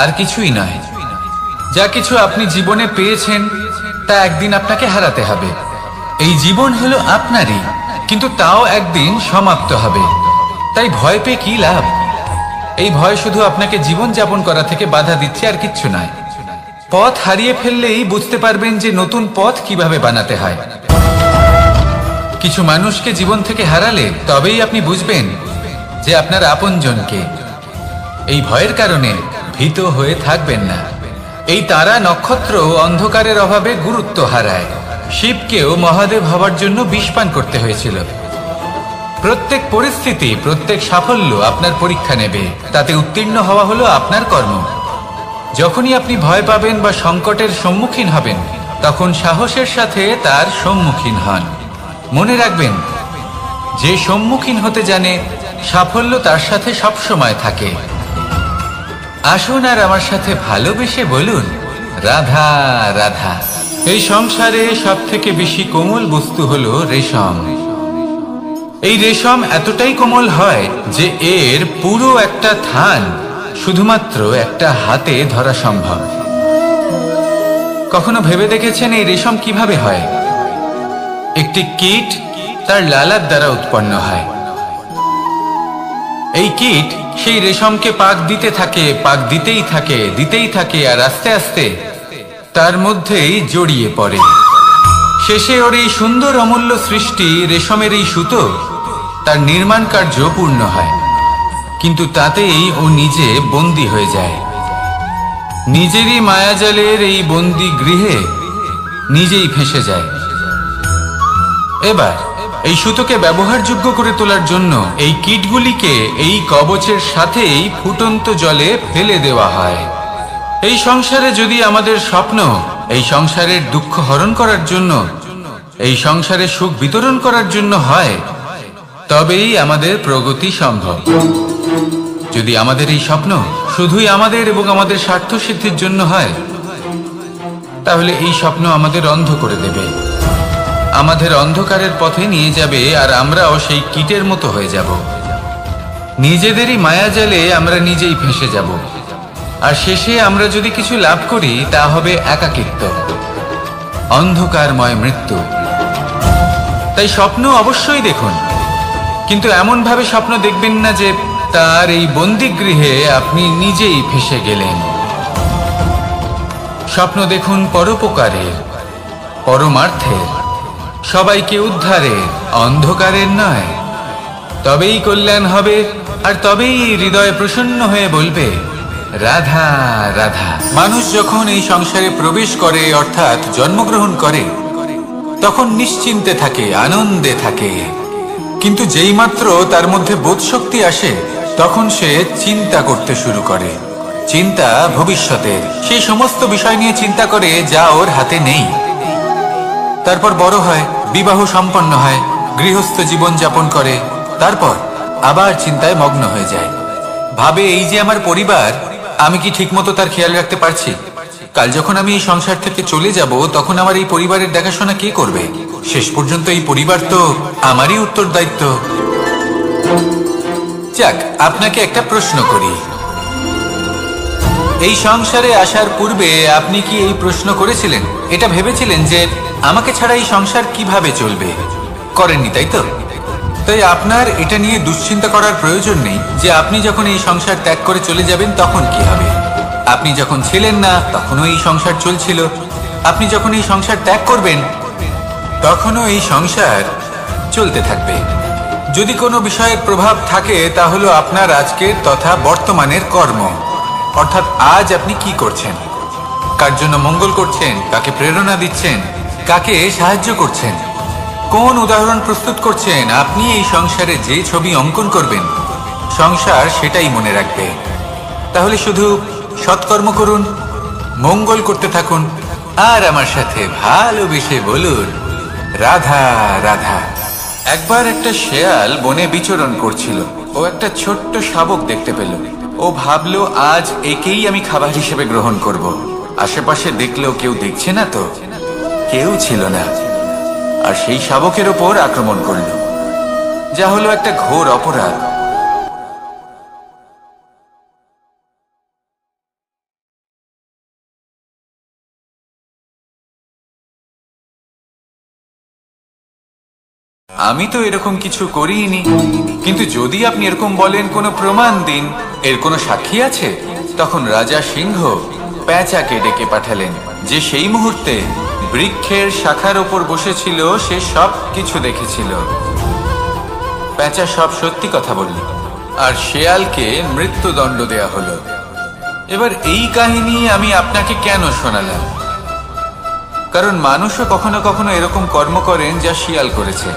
আর কিছুই নয়। যা কিছু আপনি জীবনে পেয়েছেন তা একদিন আপনাকে হারাতে হবে। এই জীবন হলো আপনারই, কিন্তু তাও একদিন সমাপ্ত হবে। তাই ভয় পেয়ে কি লাভ? এই ভয় শুধু আপনাকে জীবন যাপন করা থেকে বাধা দিচ্ছে, আর কিচ্ছু নয়। পথ হারিয়ে ফেললেই বুঝতে পারবেন যে নতুন পথ কিভাবে বানাতে হয়। কিছু মানুষকে জীবন থেকে হারালে তবেই আপনি বুঝবেন যে আপনার আপনজনকে। এই ভয়ের কারণে ভীত হয়ে থাকবেন না। এই তারা নক্ষত্র অন্ধকারের অভাবে গুরুত্ব হারায়। শিবকেও মহাদেব হওয়ার জন্য বিষ পান করতে হয়েছিল। প্রত্যেক পরিস্থিতি, প্রত্যেক সাফল্য আপনার পরীক্ষা নেবে, তাতে উত্তীর্ণ হওয়া হলো আপনার কর্ম। যখনই আপনি ভয় পাবেন বা সংকটের সম্মুখীন হবেন, তখন সাহসের সাথে তার সম্মুখীন হন। মনে রাখবেন, যে সম্মুখীন হতে জানে সাফল্য তার সাথে সবসময় থাকে। আসুন আর আমার সাথে ভালোবেসে বলুন, রাধা রাধা। এই সংসারে সব থেকে বেশি কোমল বস্তু হলো রেশম। এই রেশম এতটাই কোমল হয় যে এর পুরো একটা থান শুধুমাত্র একটা হাতে ধরা সম্ভব। কখনো ভেবে দেখেছেন এই রেশম কিভাবে হয়? একটি কীট তার লালার দ্বারা উৎপন্ন হয়। এই কীট সেই রেশমকে পাক দিতে থাকে, পাক দিতেই থাকে, আর আস্তে আস্তে তার মধ্যেই জড়িয়ে পড়ে। শেষে ওর এই সুন্দর অমূল্য সৃষ্টি রেশমের এই সুতো, তার নির্মাণ কার্য পূর্ণ হয়। কিন্তু তাতেই ও নিজে বন্দী হয়ে যায়। নিজেরই মায়াজালের এই বন্দী গৃহে নিজেই ফেঁসে যায়। এবার এই সুতোকে ব্যবহারযোগ্য করে তোলার জন্য এই কীটগুলিকে এই কবচের সাথেই ফুটন্ত জলে ফেলে দেওয়া হয়। এই সংসারে যদি আমাদের স্বপ্ন এই সংসারের দুঃখ হরণ করার জন্য, এই সংসারে সুখ বিতরণ করার জন্য হয়, তবেই আমাদের প্রগতি সম্ভব। যদি আমাদের এই স্বপ্ন শুধুই আমাদের এবং আমাদের স্বার্থ সিদ্ধির জন্য হয়, তাহলে এই স্বপ্ন আমাদের অন্ধ করে দেবে, আমাদের অন্ধকারের পথে নিয়ে যাবে, আর আমরাও সেই কীটের মতো হয়ে যাব। নিজেদেরই মায়াজালে আমরা নিজেই ফেঁসে যাব, আর শেষে আমরা যদি কিছু লাভ করি তা হবে একাকিত্ব, অন্ধকারময় মৃত্যু। তাই স্বপ্ন অবশ্যই দেখুন, কিন্তু এমন ভাবে স্বপ্ন দেখবেন না যে তার এই বন্দিগৃহে আপনি নিজেই ফেঁসে গেলেন। স্বপ্ন দেখুন পরোপকারের, পরমার্থের, সবাইকে উদ্ধারের, অন্ধকারের নয়। তবেই কল্যাণ হবে, আর তবেই হৃদয় প্রসন্ন হয়ে বলবে, রাধা রাধা। মানুষ যখন এই সংসারে প্রবেশ করে, অর্থাৎ জন্মগ্রহণ করে, তখন নিশ্চিন্তে থাকে, আনন্দে থাকে। কিন্তু যেই মাত্র তার মধ্যে বোধশক্তি আসে, তখন সে চিন্তা করতে শুরু করে। চিন্তা ভবিষ্যতের, সেই সমস্ত বিষয় নিয়ে চিন্তা করে যা ওর হাতে নেই। তারপর বড় হয়, বিবাহ সম্পন্ন হয়, গৃহস্থ জীবন যাপন করে, তারপর আবার চিন্তায় মগ্ন হয়ে যায়। ভাবে এই যে আমার পরিবার, আমি কি ঠিকমতো তার খেয়াল রাখতে পারছি? কাল যখন আমি এই সংসার থেকে চলে যাব, তখন আমার এই পরিবারের দেখাশোনা কে করবে? শেষ পর্যন্ত এই পরিবার তো আমারই উত্তরদায়িত্ব। যাক, আপনাকে একটা প্রশ্ন করি। এই সংসারে আসার পূর্বে আপনি কি এই প্রশ্ন করেছিলেন, এটা ভেবেছিলেন যে আমাকে ছাড়া এই সংসার কিভাবে চলবে? করেননি, তাই তো? তাই আপনার এটা নিয়ে দুশ্চিন্তা করার প্রয়োজন নেই যে আপনি যখন এই সংসার ত্যাগ করে চলে যাবেন তখন কি হবে। আপনি যখন ছিলেন না তখনও এই সংসার চলছিল, আপনি যখন এই সংসার ত্যাগ করবেন তখনও এই সংসার চলতে থাকবে। যদি কোনো বিষয়ের প্রভাব থাকে তা হলো আপনার আজকের তথা বর্তমানের কর্ম, অর্থাৎ আজ আপনি কি করছেন, কার জন্য মঙ্গল করছেন, কাকে প্রেরণা দিচ্ছেন, কাকে সাহায্য করছেন, কোন উদাহরণ প্রস্তুত করছেন। আপনি এই সংসারে যে ছবি অঙ্কন করবেন, সংসার সেটাই মনে রাখবে। তাহলে শুধু সৎকর্ম করুন, মঙ্গল করতে থাকুন, আর আমার সাথে ভালোবেসে বলুন রাধা রাধা। একবার একটা শেয়াল বনে বিচরণ করছিল। ও একটা ছোট্ট শাবক দেখতে পেল। ও ভাবলো, আজ একেই আমি খাবার হিসেবে গ্রহণ করব। আশেপাশে দেখলো কেউ দেখছে না, তো কেউ ছিল না, আর সেই শাবকের ওপর আক্রমণ করল, যা হলো একটা ঘোর অপরাধ। আমি তো এরকম কিছু করিনি, কিন্তু যদি আপনি এরকম বলেন কোনো প্রমাণ দিন, এর কোনো সাক্ষী আছে, তখন রাজা সিংহ পেঁচাকে ডেকে পাঠালেন, যে সেই মুহূর্তে বৃক্ষের শাখার ওপর বসেছিল। সে সব কিছু দেখেছিল। পেঁচা সব সত্যি কথা বলল, আর শেয়ালকে মৃত্যুদণ্ড দেয়া হলো। এবার এই কাহিনী আমি আপনাকে কেন শোনালাম? কারণ মানুষও কখনো কখনো এরকম কর্ম করেন যা শিয়াল করেছে।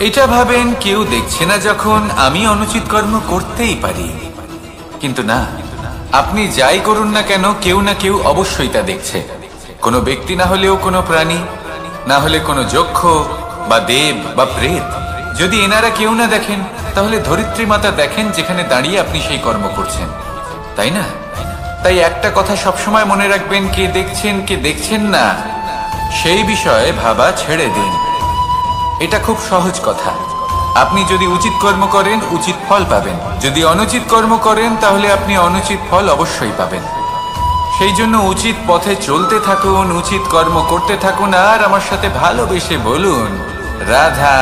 এটা ভাবেন কেউ দেখছে না, যখন আমি অনুচিত কর্ম করতেই পারি। কিন্তু না, আপনি যাই করুন না কেন, কেউ না কেউ অবশ্যই তা দেখছে। কোনো ব্যক্তি না হলেও কোনো প্রাণী, না হলে কোনো যক্ষ বা দেব বা প্রেত। যদি এনারা কেউ না দেখেন, তাহলে ধরিত্রী মাতা দেখেন, যেখানে দাঁড়িয়ে আপনি সেই কর্ম করছেন, তাই না? তাই একটা কথা সবসময় মনে রাখবেন, কে দেখছেন কে দেখছেন না সেই বিষয়ে ভাবা ছেড়ে দিন। এটা খুব সহজ কথা। আপনি যদি উচিত কর্ম করেন, উচিত ফল পাবেন। যদি অনুচিত কর্ম করেন, তাহলে আপনি অনুচিত ফল অবশ্যই পাবেন। সেই জন্য উচিত পথে চলতে থাকুন, উচিত কর্ম করতে থাকুন, আর আমার সাথে ভালোবেসে বলুন রাধা।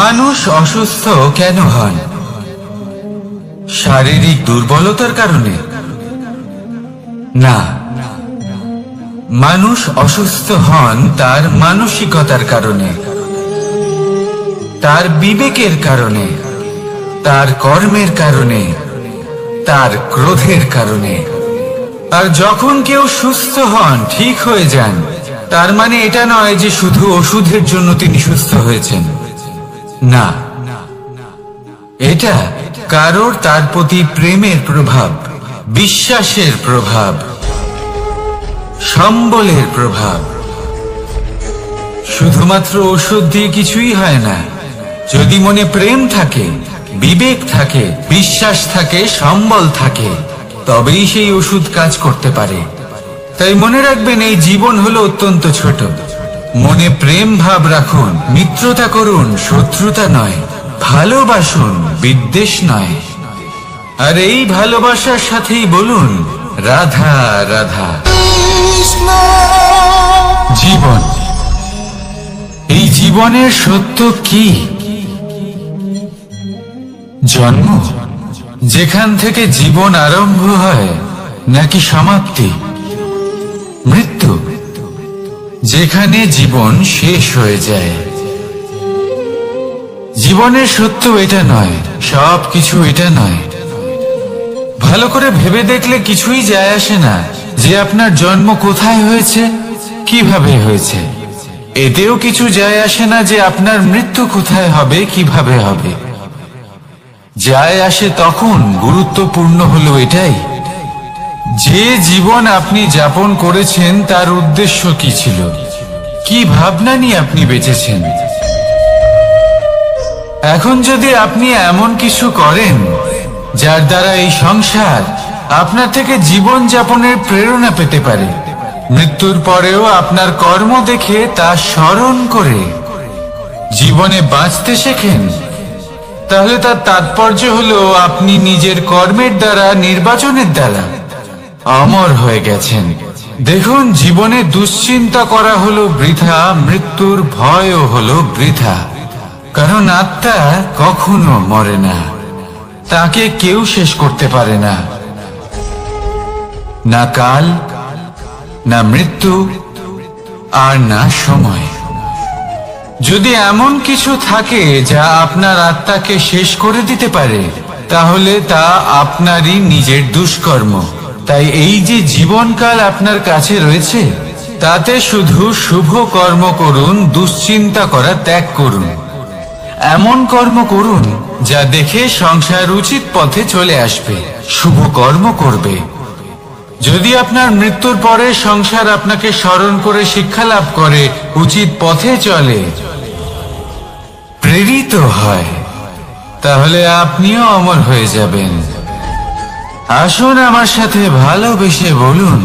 মানুষ অসুস্থ কেন হন? শারীরিক দুর্বলতার কারণে? না, মানুষ অসুস্থ হন তার মানসিকতার কারণে, তার বিবেকের কারণে, তার কর্মের কারণে, তার ক্রোধের কারণে। আর যখন কেউ সুস্থ হন, ঠিক হয়ে যান, তার মানে এটা নয় যে শুধু ওষুধের জন্য তিনি সুস্থ হয়েছেন। না, এটা কারোর তার প্রতি প্রেমের প্রভাব, বিশ্বাসের প্রভাব, সম্বলের প্রভাব। শুধুমাত্র ওষুধ দিয়ে কিছুই হয় না। যদি মনে প্রেম থাকে, বিবেক থাকে, বিশ্বাস থাকে, সম্বল থাকে, তবেই সেই ওষুধ কাজ করতে পারে। তাই মনে রাখবেন, এই জীবন হলো অত্যন্ত ছোট। মনে প্রেম ভাব রাখুন, মিত্রতা করুন, শত্রুতা নয়। ভালোবাসুন, বিদ্বেষ নয়। আর এই ভালোবাসার সাথেই বলুন রাধা রাধা। জীবন, এই জীবনের সত্য কি? জন্ম, যেখান থেকে জীবন আরম্ভ হয়, নাকি সমাপ্তি? মৃত্যু, যেখানে জীবন শেষ হয়ে যায়। জীবনের সত্য এটা নয়, সব কিছু এটা নয়। ভালো করে ভেবে দেখলে কিছুই যায় আসে না যে আপনার জন্ম কোথায় হয়েছে, কিভাবে হয়েছে। এতেও কিছু যায় আসে না যে আপনার মৃত্যু কোথায় হবে, কিভাবে হবে। যায় আসে তখন, গুরুত্বপূর্ণ হলো এটাই, যে জীবন আপনি যাপন করেছেন তার উদ্দেশ্য কি ছিল, কি ভাবনা নিয়ে আপনি বেঁচেছেন। এখন যদি আপনি এমন কিছু করেন যার দ্বারা এই সংসার আপনার থেকে জীবন যাপনের প্রেরণা পেতে পারে, মৃত্যুর পরেও আপনার কর্ম দেখে তা স্মরণ করে জীবনে বাঁচতে শেখেন, তাহলে তার তাৎপর্য হলো আপনি নিজের কর্মের দ্বারা, নির্বাচনের দ্বারা অমর হয়ে গেছেন। দেখুন, জীবনে দুশ্চিন্তা করা হলো বৃথা, মৃত্যুর ভয়ও হলো বৃথা। কারণ আত্মা কখনো মরে না, তাকে কেউ শেষ করতে পারে না। না কাল, না মৃত্যু, আর না সময়। যদি এমন কিছু থাকে যা আপনার আত্মাকে শেষ করে দিতে পারে, তাহলে তা আপনারই নিজের দুষ্কর্ম। তাই এই যে জীবনকাল আপনার কাছে রয়েছে, তাতে শুধু শুভ কর্ম করুন, দুশ্চিন্তা করা ত্যাগ করুন। এমন কর্ম করুন যা দেখে সংসার উচিত পথে চলে আসবে, শুভ কর্ম করবে। যদি আপনার মৃত্যুর পরে সংসার আপনাকে স্মরণ করে শিক্ষা লাভ করে, উচিত পথে চলে, প্রেরিত হয়, তাহলে আপনিও অমর হয়ে যাবেন। আসুন আমার সাথে ভালোবেসে বলুন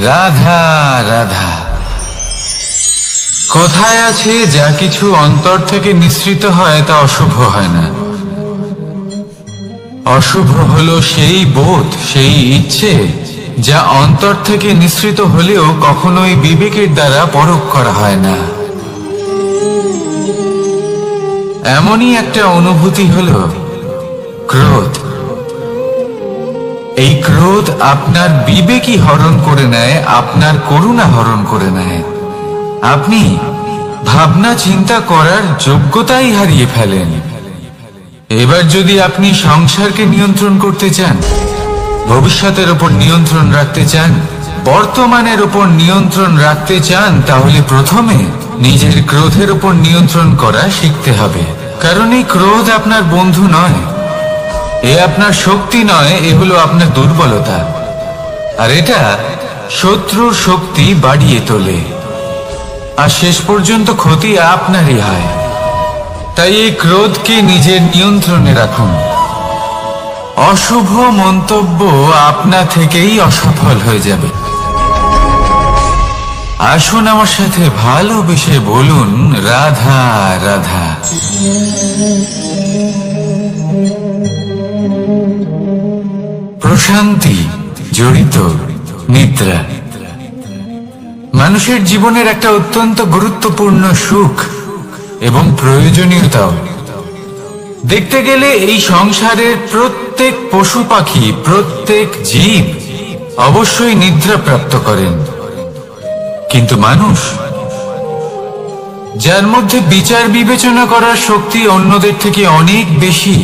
রাধা রাধা। কথায় আছে, যা কিছু অন্তর থেকে নিঃসৃত হয় তা অশুভ হয় না। অশুভ হলো সেই বোধ, সেই ইচ্ছে যা অন্তর থেকে নিঃসৃত হলেও কখনোই বিবেকের দ্বারা পরখ করা হয় না। এমনই একটা অনুভূতি হলো ক্রোধ। এই ক্রোধ আপনার বিবেকই হরণ করে নেয়, আপনার করুণা হরণ করে নেয়। আপনি ভাবনা চিন্তা করার যোগ্যতাই হারিয়ে ফেলেন। এবার যদি আপনি সংসারকে নিয়ন্ত্রণ করতে চান, ভবিষ্যতের উপর নিয়ন্ত্রণ রাখতে চান, বর্তমানের উপর নিয়ন্ত্রণ রাখতে চান, তাহলে প্রথমে নিজের ক্রোধের উপর নিয়ন্ত্রণ করা শিখতে হবে। কারণ এই ক্রোধ আপনার বন্ধু নয়, এ আপনার শক্তি নয়, এ হলো আপনার দুর্বলতা। আর এটা শত্রুর শক্তি বাড়িয়ে তোলে, আর শেষ পর্যন্ত ক্ষতি আপনারই হয়। তাই এই ক্রোধকে নিজের নিয়ন্ত্রণে রাখুন। অশুভ মন্তব্য আপনা থেকেই অসফল হয়ে যাবে। আসুন আমার সাথে ভালোবেসে বলুন রাধা রাধা। প্রশান্তি জড়িত নিদ্রা মানুষের জীবনের একটা অত্যন্ত গুরুত্বপূর্ণ সুখ এবং প্রয়োজনীয়তাও। দেখতে গেলে এই সংসারের প্রত্যেক পশু পাখি, প্রত্যেক জীব অবশ্যই নিদ্রা প্রাপ্ত করেন, কিন্তু মানুষ, যার মধ্যে বিচার বিবেচনা করার শক্তি অন্যদের থেকে অনেক বেশি,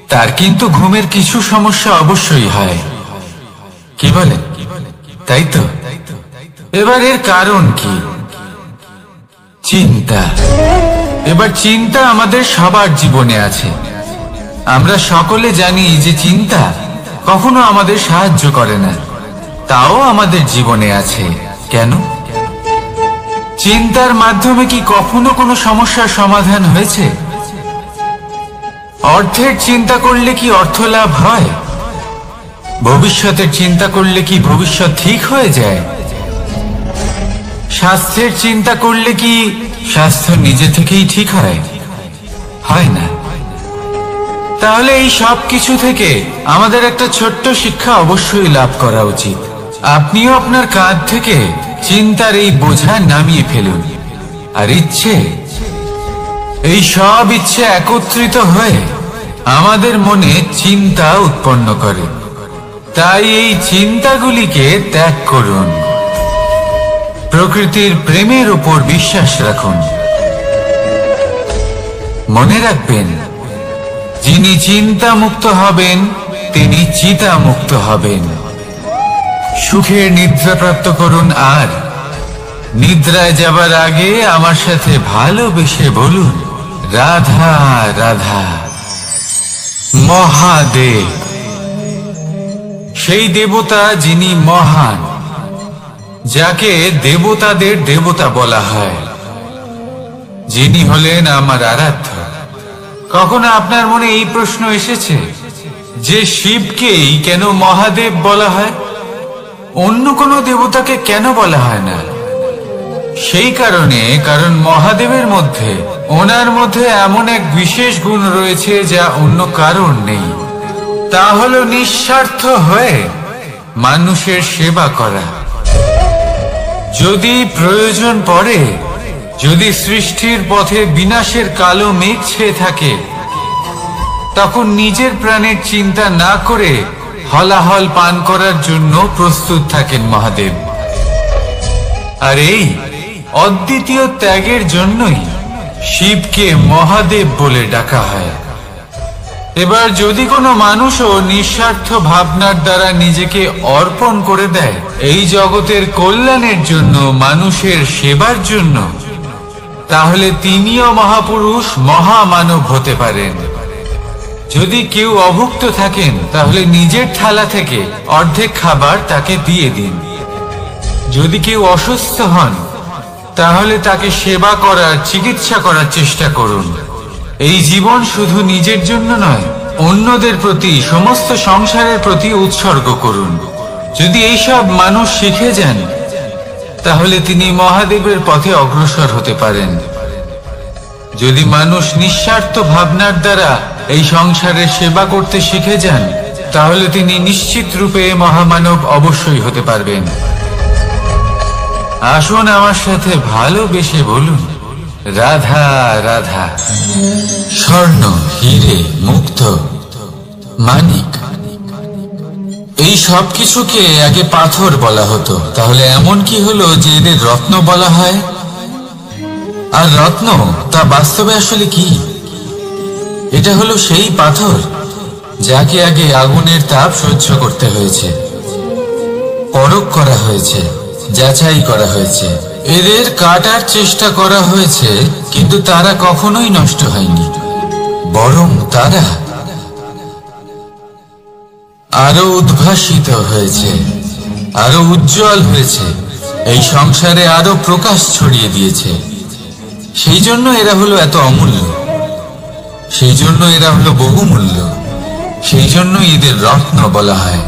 তার কিন্তু ঘুমের কিছু সমস্যা অবশ্যই হয়। কি বলেন? তাই তো? এবার এর কারণ কি? চিন্তা। এবার চিন্তা আমাদের সবার জীবনে আছে। আমরা সকলে জানি যে চিন্তা কখনো আমাদের সাহায্য করে না, তাও আমাদের জীবনে আছে। কেন? চিন্তার মাধ্যমে কি কখনো কোনো সমস্যার সমাধান হয়েছে? অর্থের চিন্তা করলে কি অর্থ লাভ হয়? ভবিষ্যতের চিন্তা করলে কি ভবিষ্যৎ ঠিক হয়ে যায়? স্বাস্থ্যের চিন্তা করলে কি স্বাস্থ্য নিজে থেকেই ঠিক হয়? হয় না। তাহলে এই সব কিছু থেকে আমাদের একটা ছোট্ট শিক্ষা অবশ্যই লাভ করা উচিত। আপনিও আপনার কাঁধ থেকে চিন্তার এই বোঝা নামিয়ে ফেলুন। আর এই সব ইচ্ছে একত্রিত হয়ে আমাদের মনে চিন্তা উৎপন্ন করে। তাই এই চিন্তাগুলিকে ত্যাগ করুন। প্রকৃতির প্রেমের উপর বিশ্বাস রাখুন। মনে রাখবেন, যিনি চিন্তা মুক্ত হবেন তিনি চিতা মুক্ত হবেন। সুখের নিদ্রা প্রাপ্ত করুন, আর নিদ্রায় যাবার আগে আমার সাথে ভালোবেসে বলুন, রাধা রাধা। মহাদেব, সেই দেবতা যিনি মহান, যাকে দেবতাদের দেবতা বলা হয়, যিনি হলেন আমার আরাধ্য। কখনো আপনার মনে এই প্রশ্ন এসেছে যে শিবকেই কেন মহাদেব বলা হয়, অন্য কোনো দেবতাকে কেন বলা হয় না? সেই কারণ মহাদেবের মধ্যে, ওনার মধ্যে এমন এক বিশেষ গুণ রয়েছে যা অন্য কারণ নেই। তা হলো নিঃস্বার্থ হয়ে মানুষের সেবা করা। যদি প্রয়োজন পড়ে, যদি সৃষ্টির পথে বিনাশের কালো মেঘ ছেয়ে থাকে, তখন নিজের প্রাণের চিন্তা না করে হলাহল পান করার জন্য প্রস্তুত থাকেন মহাদেব। আর এই অদ্বিতীয় ত্যাগের জন্যই শিবকে মহাদেব বলে ডাকা হয়। এবার যদি কোনো মানুষও নিঃস্বার্থ ভাবনার দ্বারা নিজেকে অর্পণ করে দেয় এই জগতের কল্যাণের জন্য, মানুষের সেবার জন্য, তাহলে তিনিও মহাপুরুষ, মহামানব হতে পারেন। যদি কেউ অভুক্ত থাকেন, তাহলে নিজের থালা থেকে অর্ধেক খাবার তাকে দিয়ে দিন। যদি কেউ অসুস্থ হন, তাহলে তাকে সেবা করার, চিকিৎসা করার চেষ্টা করুন। এই জীবন শুধু নিজের জন্য নয়, অন্যদের প্রতি, সমস্ত সংসারের প্রতি উৎসর্গ করুন। যদি এইসব মানুষ শিখে যান, তাহলে তিনি মহাদেবের পথে অগ্রসর হতে পারেন। যদি মানুষ নিঃস্বার্থ ভাবনার দ্বারা এই সংসারের সেবা করতে শিখে যান, তাহলে তিনি নিশ্চিত রূপে মহামানব অবশ্যই হতে পারবেন। আসুন আমার সাথে ভালোবেসে বলুন, রাধা রাধা। স্বর্ণ, হিরে, মুক্ত, মানিক, এই সব কিছুকে আগে পাথর বলা হতো। তাহলে এমন কি হলো যে এদের রত্ন বলা হয়? আর রত্ন তা বাস্তবে আসলে কি? এটা হলো সেই পাথর যাকে আগে আগুনের তাপ সহ্য করতে হয়েছে, পরখ করা হয়েছে, যাচাই করা হয়েছে, এদের কাটার চেষ্টা করা হয়েছে, কিন্তু তারা কখনোই নষ্ট হয়নি, বরং তারা আরো উদ্ভাসিত হয়েছে, আরো উজ্জ্বল হয়েছে, এই সংসারে আরো প্রকাশ ছড়িয়ে দিয়েছে। সেই জন্য এরা হলো এত অমূল্য, সেই জন্য এরা হলো বহুমূল্য, সেই জন্য এদের রত্ন বলা হয়।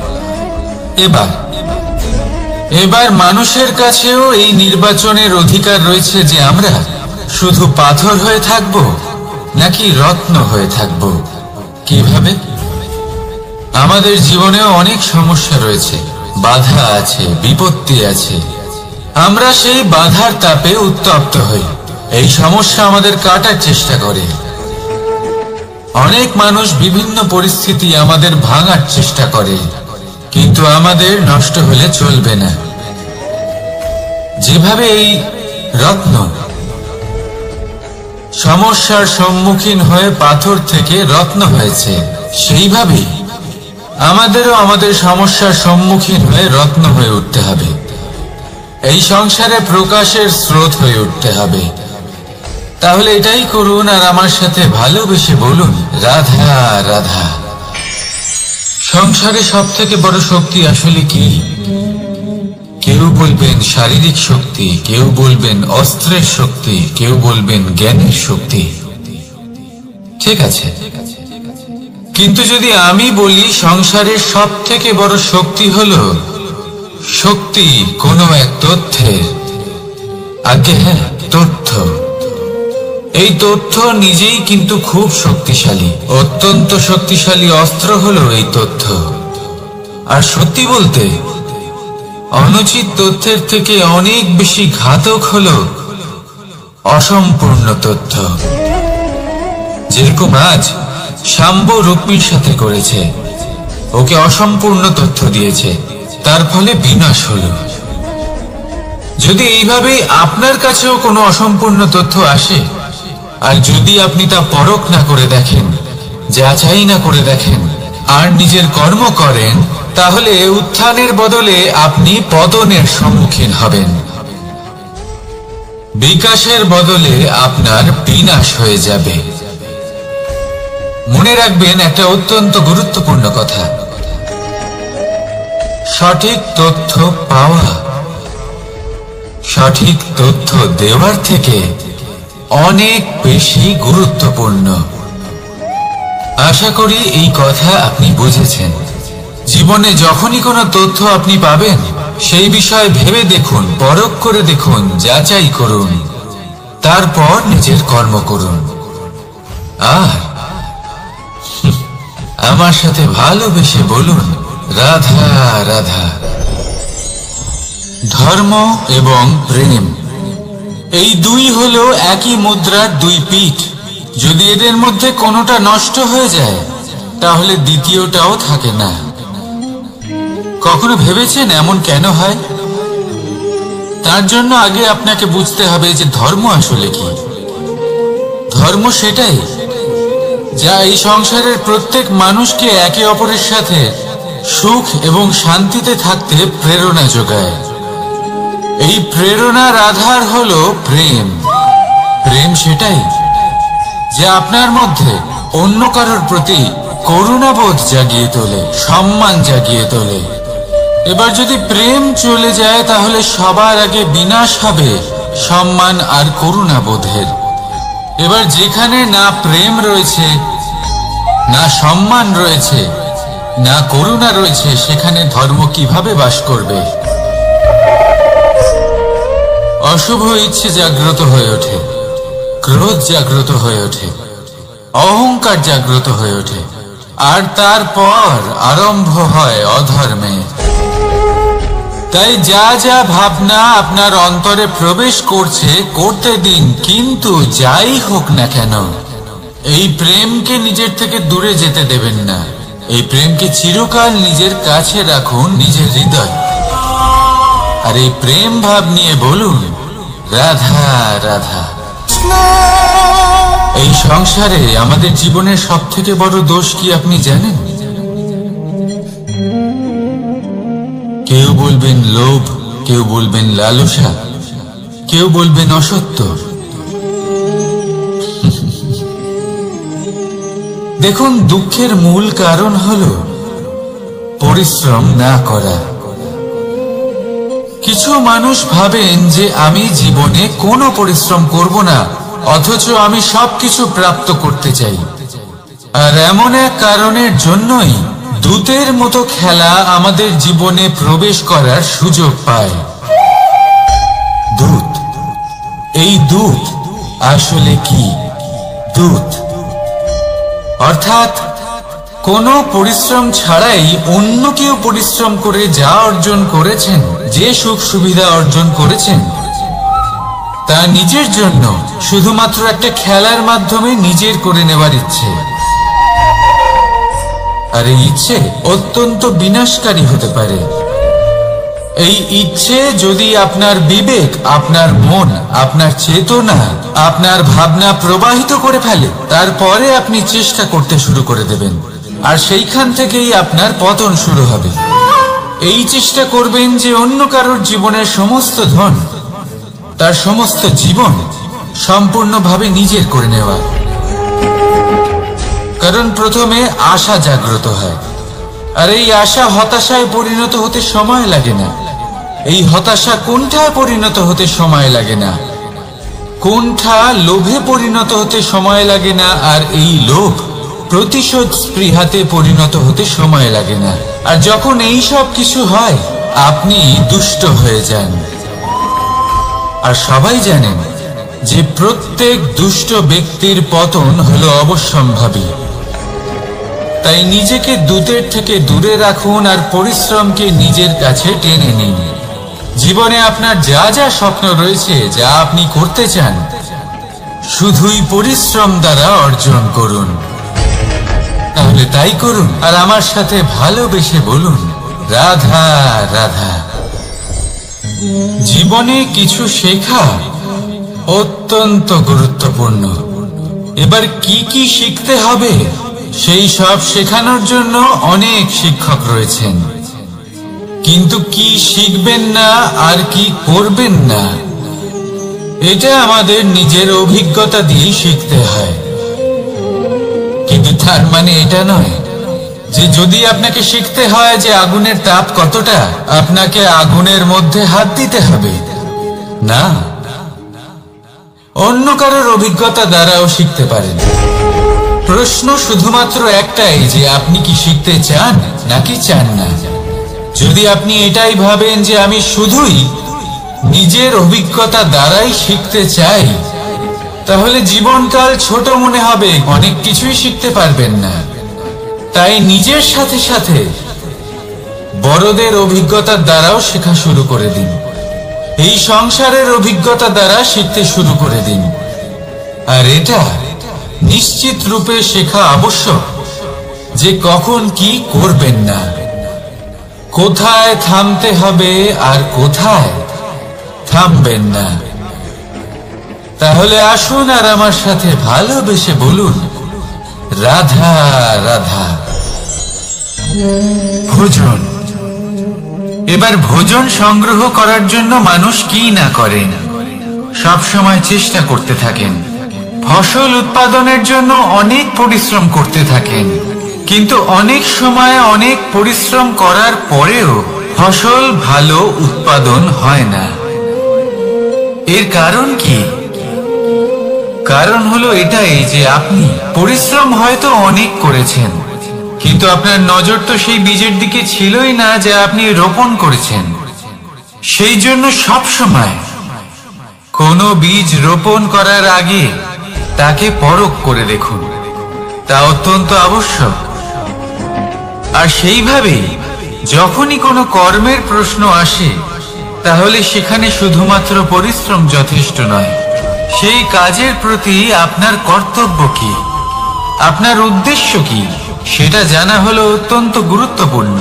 এবার মানুষের কাছেও এই নির্বাচনের অধিকার রয়েছে যে আমরা শুধু পাথর হয়ে থাকব নাকি রত্ন হয়ে থাকব। কিভাবে? আমাদের জীবনেও অনেক সমস্যা রয়েছে, বাধা আছে, বিপত্তি আছে। আমরা সেই বাধার তাপে উত্তপ্ত হই, এই সমস্যা আমাদের কাটার চেষ্টা করে। অনেক মানুষ বিভিন্ন পরিস্থিতি আমাদের ভাঙার চেষ্টা করে, কিন্তু আমাদের নষ্ট হলে চলবে না। যেভাবে এই রত্ন সমস্যার সম্মুখীন হয়ে পাথর থেকে রত্ন হয়েছে, সেইভাবেই আমাদেরও আমাদের সমস্যার সম্মুখীন হয়ে রত্ন হয়ে উঠতে হবে। এই সংসারে প্রকাশের স্রোত হয়ে উঠতে হবে। তাহলে এটাই করুন, আর আমার সাথে ভালোবেসে বলুন, রাধা রাধা। সংসারে সব থেকে বড় শক্তি আসলে কি? কেউ বলবেন শারীরিক শক্তি, কেউ বলবেন অস্ত্রের শক্তি, কেউ বলবেন জ্ঞানের শক্তি। ঠিক আছে, কিন্তু যদি আমি বলি সংসারের সব থেকে বড় শক্তি হলো শক্তি কোনো এক তথ্যের, আগে হ্যাঁ, তথ্য। এই তথ্য নিজেই কিন্তু খুব শক্তিশালী, অত্যন্ত শক্তিশালী অস্ত্র হলো এই তথ্য। আর সত্যি বলতে অনুচিত তথ্যের থেকে অনেক বেশি ঘাতক হলো অসম্পূর্ণ তথ্য। যেরকম আজ শাম্ব রুক্মির সাথে করেছে, ওকে অসম্পূর্ণ তথ্য দিয়েছে, তার ফলে বিনাশ হলো। যদি এইভাবে আপনার কাছেও কোনো অসম্পূর্ণ তথ্য আসে, আর যদি আপনি তা পরখ না করে দেখেন, যাচাই না করে দেখেন, আর নিজের কর্ম করেন, তাহলে উত্থানের বদলে আপনি পতনের সম্মুখীন হবেন। বিকাশের বদলে আপনার বিনাশ হয়ে যাবে। মনে রাখবেন একটা অত্যন্ত গুরুত্বপূর্ণ কথা, সঠিক তথ্য পাওয়া সঠিক তথ্য দেওয়ার থেকে অনেক বেশি গুরুত্বপূর্ণ। আশা করি এই কথা আপনি বুঝেছেন। জীবনে যখনই কোনো তথ্য আপনি পাবেন, সেই বিষয়ে ভেবে দেখুন, পরখ করে দেখুন, যাচাই করুন, তারপর নিজের কর্ম করুন। আর আমার সাথে ভালোবেসে বলুন, রাধা রাধা। ধর্ম এবং প্রেম, এই দুই হলো একই মুদ্রার দুই পিঠ। যদি এদের মধ্যে কোনোটা নষ্ট হয়ে যায়, তাহলে দ্বিতীয়টাও থাকে না। কখনো ভেবেছেন এমন কেন হয়? তার জন্য আগে আপনাকে বুঝতে হবে যে ধর্ম আসলে কি। ধর্ম সেটাই যা এই সংসারের প্রত্যেক মানুষকে একে অপরের সাথে সুখ এবং শান্তিতে থাকতে প্রেরণা যোগায়। এই প্রেরণার আধার হলো প্রেম। প্রেম সেটাই যা আপনার মধ্যে অন্য কারোর প্রতি করুণাবোধ জাগিয়ে তোলে, সম্মান জাগিয়ে তোলে। এবার যদি প্রেম চলে যায়, তাহলে সবার আগে বিনাশ হবে সম্মান আর করুণাবোধের। এবার যেখানে না প্রেম রয়েছে, না সম্মান রয়েছে, না করুণা রয়েছে, সেখানে ধর্ম কিভাবে বাস করবে? অশুভ ইচ্ছে জাগ্রত হয়ে ওঠে, ক্রোধ জাগ্রত হয়ে ওঠে, অহংকার জাগ্রত হয়ে ওঠে, আর তারপর আরম্ভ হয় অধর্মে। তাই যা যা ভাবনা আপনার অন্তরে প্রবেশ করছে, করতে দিন, কিন্তু যাই হোক না কেন, এই প্রেমকে নিজের থেকে দূরে যেতে দেবেন না। এই প্রেমকে চিরকাল নিজের কাছে রাখুন, নিজের হৃদয়। আর এই প্রেম ভাব নিয়ে বলুন, রাধা রাধা। এই সংসারে আমাদের জীবনের সব থেকে বড় দোষ কি আপনি জানেন? কেউ বলবেন লোভ, কেউ বলবেন লালসা, কেউ বলবেন অসত্য। দেখুন, দুঃখের মূল কারণ হলো পরিশ্রম না করা। কিছু মানুষ ভাবেন যে আমি জীবনে কোনো পরিশ্রম করব না, অথচ আমি সবকিছু প্রাপ্ত করতে চাই। আর এমন এক কারণের জন্যই দূতের মতো খেলা আমাদের জীবনে প্রবেশ করার সুযোগ পায়। দূত, এই দূত আসলে কি? দূত অর্থাৎ কোনো পরিশ্রম ছাড়াই অন্য কেউ পরিশ্রম করে যা অর্জন করেছেন, যে সুখ সুবিধা অর্জন করেছেন, তা নিজের জন্য শুধুমাত্র একটা খেলার মাধ্যমে নিজের করে নেওয়ার ইচ্ছে। আর এই ইচ্ছে অত্যন্ত বিনাশকারী হতে পারে। এই ইচ্ছে যদি আপনার বিবেক, আপনার মন, আপনার চেতনা, আপনার ভাবনা প্রবাহিত করে ফেলে, তারপরে আপনি চেষ্টা করতে শুরু করে দেবেন, আর সেইখান থেকেই আপনার পতন শুরু হবে। এই চেষ্টা করবেন যে অন্য কারোর জীবনের সমস্ত ধন, তার সমস্ত জীবন সম্পূর্ণভাবে নিজের করে নেওয়া। কারণ প্রথমে আশা জাগ্রত হয়, আর এই আশা হতাশায় পরিণত হতে সময় লাগে না। এই হতাশা কোনটায় পরিণত হতে সময় লাগে না, কোনটা লোভে পরিণত হতে সময় লাগে না। আর এই লোভ প্রতিশোধ স্পৃহাতে পরিণত হতে সময় লাগে না। আর যখন এই সব কিছু হয়, আপনি দুষ্ট হয়ে যান। আর সবাই জানেন যে প্রত্যেক দুষ্ট ব্যক্তির পতন হলো অবশ্যম্ভাবী। তাই নিজেকে দূতের থেকে দূরে রাখুন আর পরিশ্রমকে নিজের কাছে টেনে নিন। জীবনে আপনার যা যা স্বপ্ন রয়েছে, যা আপনি করতে চান, শুধুই পরিশ্রম দ্বারা অর্জন করুন। তাহলে তাই করুন আর আমার সাথে ভালোবেসে বলুন, রাধা রাধা। জীবনে কিছু শেখা অত্যন্ত গুরুত্বপূর্ণ। এবার কি কি শিখতে হবে, সেই সব শেখানোর জন্য অনেক শিক্ষক রয়েছেন। কিন্তু কি শিখবেন না আর কি করবেন না, এটা আমাদের নিজের অভিজ্ঞতা দিয়ে শিখতে হয়। কিন্তু তার মানে এটা নয় যে যদি আপনাকে শিখতে হয় যে আগুনের তাপ কতটা, আপনাকে আগুনের মধ্যে হাত দিতে হবে। না, অন্য কারোর অভিজ্ঞতা দ্বারাও শিখতে পারেন। প্রশ্ন শুধুমাত্র একটাই যে আপনি কি শিখতে চান নাকি চান না। যদি আপনি এটাই ভাবেন যে আমি শুধুই নিজের অভিজ্ঞতা দ্বারাই শিখতে চাই, তাহলে জীবনকাল ছোট মনে হবে, অনেক কিছুই শিখতে পারবেন না। তাই নিজের সাথে সাথে বড়দের অভিজ্ঞতার দ্বারাও শেখা শুরু করে দিন। এই সংসারের অভিজ্ঞতা দ্বারা শিখতে শুরু করে দিন। আর এটা নিশ্চিত রূপে শেখা আবশ্যক যে কখন কি করবেন না, কোথায় থামতে হবে আর কোথায় থামবেন না। তাহলে আসুন আর আমার সাথে ভালোবেসে বলুন, রাধা রাধা। ভোজন। এবার ভোজন সংগ্রহ করার জন্য মানুষ কি না করেন, সব সময় চেষ্টা করতে থাকেন। ফসল উৎপাদনের জন্য অনেক পরিশ্রম করতে থাকেন, কিন্তু অনেক সময় অনেক পরিশ্রম করার পরেও ফসল ভালো উৎপাদন হয় না। এর কারণ কি? কারণ হলো এটাই যে আপনি পরিশ্রম হয়তো অনেক করেছেন, কিন্তু আপনার নজর তো সেই বীজের দিকে ছিলই না যা আপনি রোপণ করেছেন। সেই জন্য সব সময় কোনো বীজ রোপণ করার আগে তাকে পরখ করে দেখুন, তা অত্যন্ত আবশ্যক। আর সেইভাবেই যখনই কোনো কর্মের প্রশ্ন আসে, তাহলে সেখানে শুধুমাত্র পরিশ্রম যথেষ্ট নয়। সেই কাজের প্রতি আপনার কর্তব্য কি, আপনার উদ্দেশ্য কি, সেটা জানা হলো অত্যন্ত গুরুত্বপূর্ণ।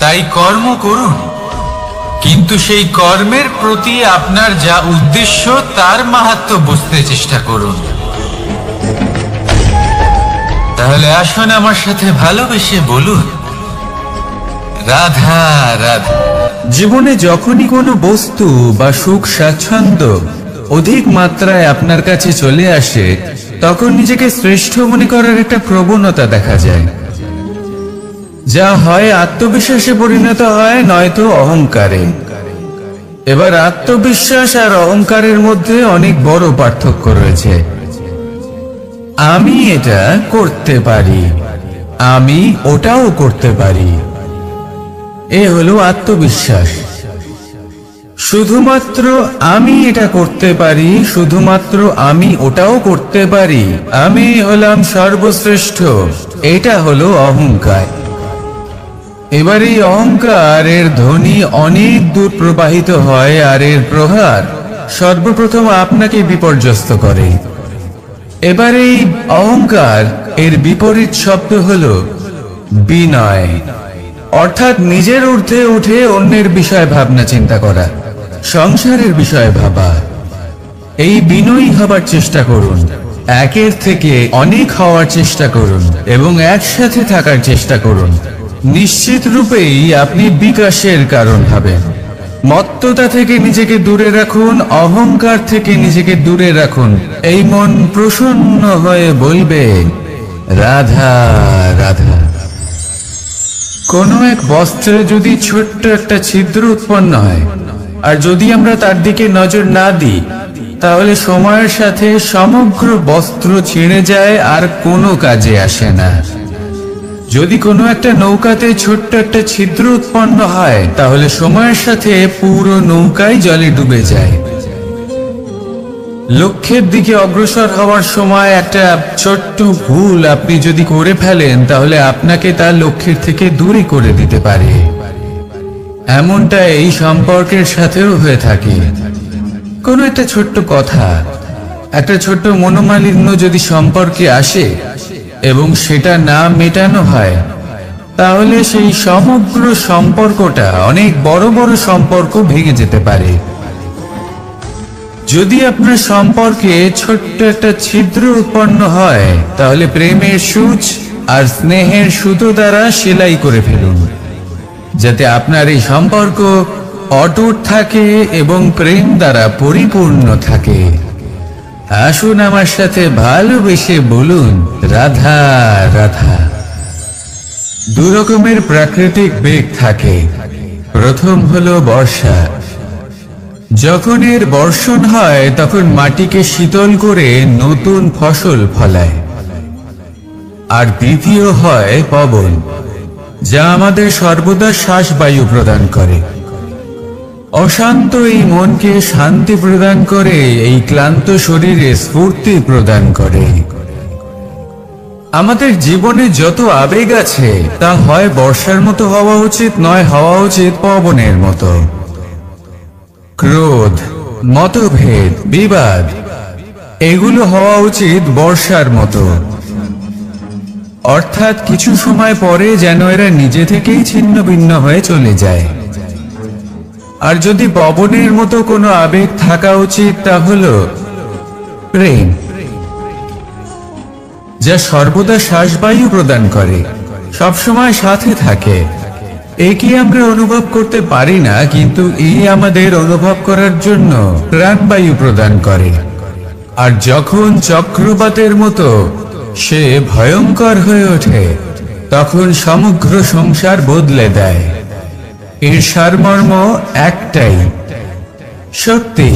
তাই কর্ম করুন, কিন্তু সেই কর্মের প্রতি আপনার যা উদ্দেশ্য তার মাহাত্ম্য বুঝতে চেষ্টা করুন। তাহলে আসুন আমার সাথে ভালোবেসে বলুন, রাধা রাধা। জীবনে যখনই কোনো বস্তু বা সুখ স্বাচ্ছন্দ্য অধিক মাত্রায় আপনার কাছে চলে আসে, তখন নিজেকে শ্রেষ্ঠ মনে করার একটা প্রবণতা দেখা যায়, যা হয় আত্মবিশ্বাসে পরিণত হয়, নয়তো অহংকারে। এবার আত্মবিশ্বাস আর অহংকারের মধ্যে অনেক বড় পার্থক্য রয়েছে। আমি এটা করতে পারি, আমি ওটাও করতে পারি, এ হলো আত্মবিশ্বাস। শুধুমাত্র আমি এটা করতে পারি, শুধুমাত্র আমি ওটাও করতে পারি, আমি হলাম সর্বশ্রেষ্ঠ, এটা হলো অহংকার। এবার এই অহংকারের ধ্বনি অনেক দূর প্রবাহিত হয়, আর এর প্রহার সর্বপ্রথম আপনাকে বিপর্যস্ত করে। এবার এই অহংকার এর বিপরীত শব্দ হলো বিনয়, অর্থাৎ নিজের ঊর্ধ্বে উঠে অন্যের বিষয় ভাবনা চিন্তা করা, সংসারের বিষয়ে ভাবা। এই বিনয়ী হবার চেষ্টা করুন, একের থেকে অনেক হওয়ার চেষ্টা করুন এবং একসাথে থাকার চেষ্টা করুন। নিশ্চিত রূপেই আপনি বিকাশের কারণ হবেন। মত্ততা থেকে নিজেকে দূরে রাখুন, অহংকার থেকে নিজেকে দূরে রাখুন। এই মন প্রসন্ন হয়ে বলবে, রাধা রাধা। কোনো এক বস্ত্রে যদি ছোট্ট একটা ছিদ্র উৎপন্ন হয়, আর যদি আমরা তার দিকে নজর না দিই, তাহলে সময়ের সাথে সমগ্র বস্ত্র ছিঁড়ে যায় আর কোনো কাজে আসে না। যদি কোনো একটা নৌকাতে ছোট্ট একটা ছিদ্র উৎপন্ন হয় তাহলে সময়ের সাথে পুরো নৌকাই জলে ডুবে যায়। লক্ষ্যের দিকে অগ্রসর হওয়ার সময় একটা ছোট্ট ভুল আপনি যদি করে ফেলেন তাহলে আপনাকে তার লক্ষ্যের থেকে দূরে করে দিতে পারে। এমনটা এই সম্পর্কের সাথেও হয়ে থাকে। কোনো একটা ছোট্ট কথা, একটা ছোট্ট মনোমালিন্য যদি সম্পর্কে আসে এবং সেটা না মেটানো হয় তাহলে সেই সমগ্র সম্পর্কটা অনেক বড় বড় সম্পর্ক ভেঙে যেতে পারে। যদি আপনার সম্পর্কে ছোট্ট একটা ছিদ্র উৎপন্ন হয় তাহলে প্রেমের সূচ আর স্নেহের সুতো দ্বারা সেলাই করে ফেলুন, যাতে আপনার এই সম্পর্ক অটুট থাকে এবং প্রেম দ্বারা পরিপূর্ণ থাকে। আসুন আমার সাথে ভালোবেসে বলুন, রাধা রাধা। দু রকমের প্রাকৃতিক বেগ থাকে। প্রথম হলো বর্ষা। যখন এর বর্ষণ হয় তখন মাটিকে শীতল করে নতুন ফসল ফলায়। আর দ্বিতীয় হয় পবন, যা আমাদের সর্বদা শ্বাসবায়ু প্রদান করে। অশান্ত এই মনকে শান্তি প্রদান করে, এই ক্লান্ত শরীরে স্ফূর্তি প্রদান করে। আমাদের জীবনে যত আবেগ আছে তা হয় বর্ষার মতো হওয়া উচিত, নয় হওয়া উচিত পবনের মতো। ক্রোধ, মতভেদ, বিবাদ এগুলো হওয়া উচিত বর্ষার মতো। অর্থাৎ কিছু সময় পরে যেন এরা নিজে থেকেই ছিন্ন ভিন্ন হয়ে চলে যায়। আর যদি পবনের মতো কোনো আবেগ থাকা উচিত তা হলো প্রেম, যা সর্বদা শ্বাসবায়ু প্রদান করে, সবসময় সাথে থাকে। একে আমরা অনুভব করতে পারি না, কিন্তু এই আমাদের অনুভব করার জন্য প্রাণবায়ু প্রদান করে। আর যখন চক্রবাতের মতো সে ভয়ঙ্কর হয়ে ওঠে তখন সমগ্র সংসার বদলে দেয়। এর সারমর্ম একটাই, শক্তি।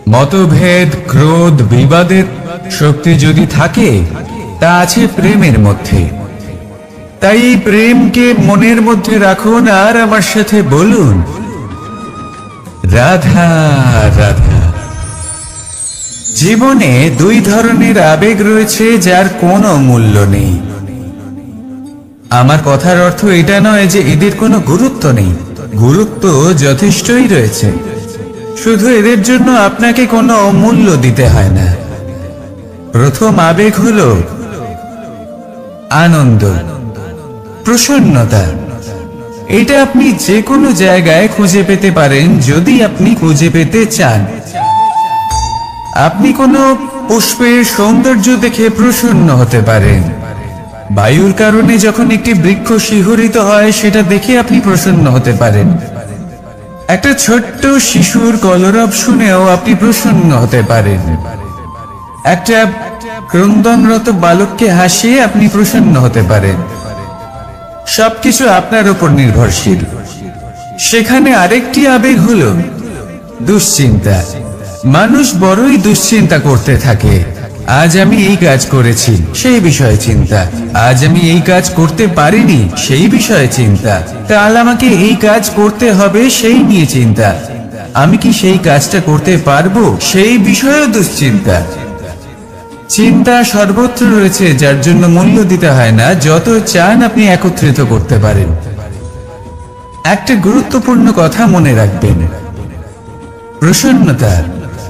মতভেদ, ক্রোধ, বিবাদের শক্তি যদি থাকে তা আছে প্রেমের মধ্যে। তাই এই প্রেমকে মনের মধ্যে রাখুন আর আমার সাথে বলুন, রাধা রাধা। জীবনে দুই ধরনের আবেগ রয়েছে যার কোনো মূল্য নেই। আমার কথার অর্থ এটা নয় যে এদের কোনো গুরুত্ব নেই, গুরুত্ব যথেষ্টই রয়েছে, শুধু এদের জন্য আপনাকে কোনো মূল্য দিতে হয় না। প্রথম আবেগ হলো আনন্দ, প্রসন্নতা। এটা আপনি যে কোনো জায়গায় খুঁজে পেতে পারেন যদি আপনি খুঁজে পেতে চান। আপনি কোনো পুষ্পের সৌন্দর্য দেখে প্রসন্ন হতে পারেন। বায়ুর কারণে যখন একটি বৃক্ষ শিহরিত হয় সেটা দেখে আপনি প্রসন্ন হতে পারেন। একটা ছোট্ট শিশুর কলরব শুনেও আপনি প্রসন্ন হতে পারেন। একটা ক্রন্দনরত বালককে হাসিয়ে আপনি প্রসন্ন হতে পারেন। সবকিছু আপনার উপর নির্ভরশীল। সেখানে আরেকটি আবেগ হলো দুশ্চিন্তা। মানুষ বড়ই দুশ্চিন্তা করতে থাকে। আজ আমি এই কাজ করেছি, সেই বিষয়ে চিন্তা। আজ আমি এই কাজ করতে পারিনি, সেই বিষয়ে চিন্তা। কাল আমাকে এই কাজ করতে হবে, সেই নিয়ে চিন্তা। আমি কি সেই কাজটা করতে পারবো, সেই বিষয়েও দুশ্চিন্তা। চিন্তা সর্বত্র রয়েছে, যার জন্য মূল্য দিতে হয় না। যত চান আপনি একত্রিত করতে পারেন। একটা গুরুত্বপূর্ণ কথা মনে রাখবেন, প্রসন্নতা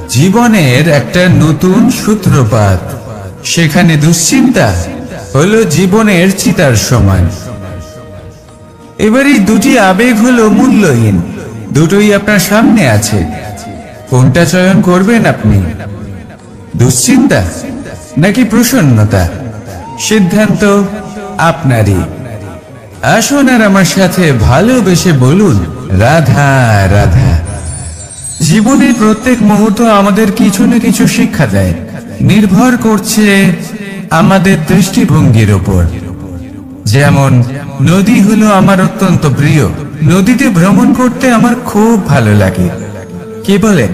জীবনের একটা নতুন সূত্রপাত। সেখানে দুশ্চিন্তা হলো জীবনের চিতার সমান। এবার এই দুটি আবেগ হলো মূল্যহীন, দুটোই আপনার সামনে আছে। কোনটা চয়ন করবেন আপনি, দুশ্চিন্তা নাকি প্রসন্নতা? সিদ্ধান্ত আপনারই। আসুন আর আমার সাথে ভালোবেসে বলুন, রাধা রাধা। জীবনের প্রত্যেক মুহূর্ত আমাদের কিছু না কিছু শিক্ষা দেয়, নির্ভর করছে আমাদের দৃষ্টিভঙ্গির উপর। যেমন নদী হলো আমার অত্যন্ত প্রিয়। নদীতে ভ্রমণ করতে আমার খুব ভালো লাগে। কি বলেন?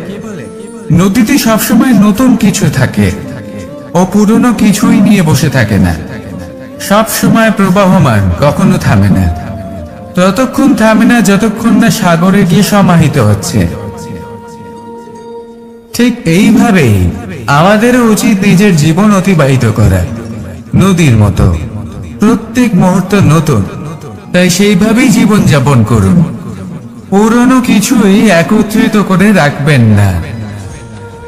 নদীতে সবসময় নতুন কিছু থাকে, ও পুরনো কিছুই নিয়ে বসে থাকে না। সব সময় প্রবাহমান, কখনো থামে না। ততক্ষণ থামে না যতক্ষণ না সাগরে গিয়ে সমাহিত হচ্ছে। ঠিক এইভাবেই আমাদেরও উচিত নিজের জীবন অতিবাহিত করা, নদীর মতো। প্রত্যেক মুহূর্ত নতুন, তাই সেইভাবেই জীবন যাপন করুন। পুরনো কিছুই একত্রিত করে রাখবেন না।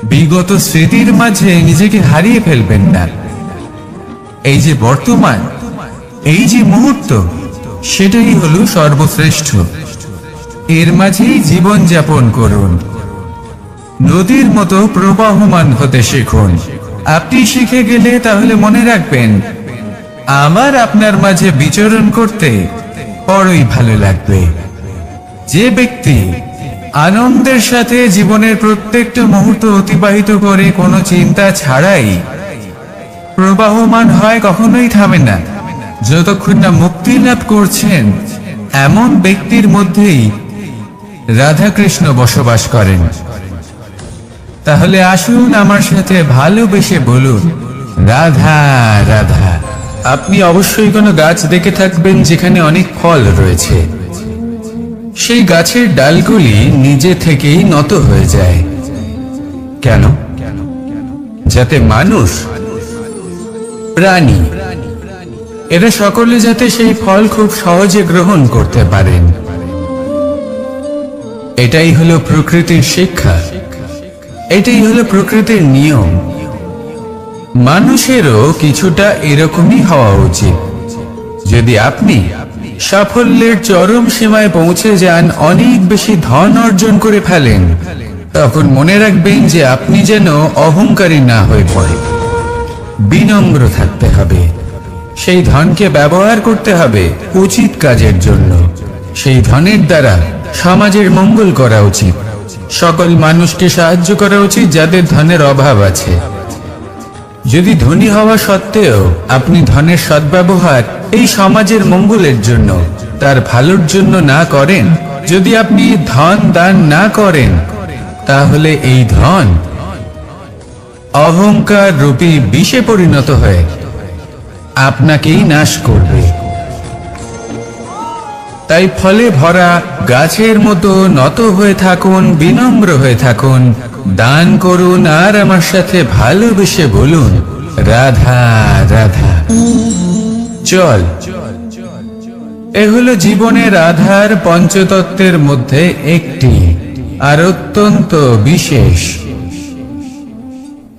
বিগত স্মৃতির মাঝে নিজেকে হারিয়ে ফেলবেন না। এই যে বর্তমান, এই যে মুহূর্ত, সেটাই হলো সর্বশ্রেষ্ঠ। এর মাঝেই জীবন যাপন করুন। নদীর মতো প্রবাহমান হতে শিখুন। আপনি শিখে গেলে তাহলে মনে রাখবেন, আমার আপনার মাঝে বিচরণ করতে বড়ই ভালো লাগবে। যে ব্যক্তি আনন্দের সাথে জীবনের প্রত্যেকটা মুহূর্ত অতিবাহিত করে কোনো চিন্তা ছাড়াই প্রবাহমান হয়, কখনোই থামে না যতক্ষণ না মুক্তি লাভ করছেন, এমন ব্যক্তির মধ্যেই রাধাকৃষ্ণ বসবাস করেন। তাহলে আসুন আমার সাথে ভালোবেসে বলুন, রাধা রাধা। আপনি অবশ্যই কোনো গাছ দেখে থাকবেন যেখানে অনেক ফল রয়েছে। সেই গাছের ডালগুলি নিজে থেকেই নত হয়ে যায়। কেন? যাতে মানুষ, প্রাণী, এরা সকলে যাতে সেই ফল খুব সহজে গ্রহণ করতে পারেন। এটাই হলো প্রকৃতির শিক্ষা, এটাই হলো প্রকৃতির নিয়ম। মানুষেরও কিছুটা এরকমই হওয়া উচিত। যদি আপনি সাফল্যের চরম সীমায় পৌঁছে যান, অনেক বেশি ধন অর্জন করে ফেলেন, তখন মনে রাখবেন যে আপনি যেন অহংকারী না হয়ে পড়ে। বিনম্র থাকতে হবে। সেই ধনকে ব্যবহার করতে হবে উচিত কাজের জন্য। সেই ধনের দ্বারা সমাজের মঙ্গল করা উচিত। সকল মানুষকে সাহায্য করা উচিত যাদের ধনের অভাব আছে। যদি ধনী হওয়া সত্ত্বেও আপনি ধনের সদ্ব্যবহার এই সমাজের মঙ্গলের জন্য, তার ভালোর জন্য না করেন, যদি আপনি ধন দান না করেন, তাহলে এই ধন অহংকার রূপী বিষে পরিণত হয়ে আপনাকেই নাশ করবে। তাই ফলে ভরা গাছের মতো নত হয়ে থাকুন, বিনম্র হয়ে থাকুন, দান করুন, আর আমার সাথে ভালোবেসে বলুন, রাধা রাধা। চল, এ হলো জীবনের আধার পঞ্চতত্ত্বের মধ্যে একটি, আর অত্যন্ত বিশেষ।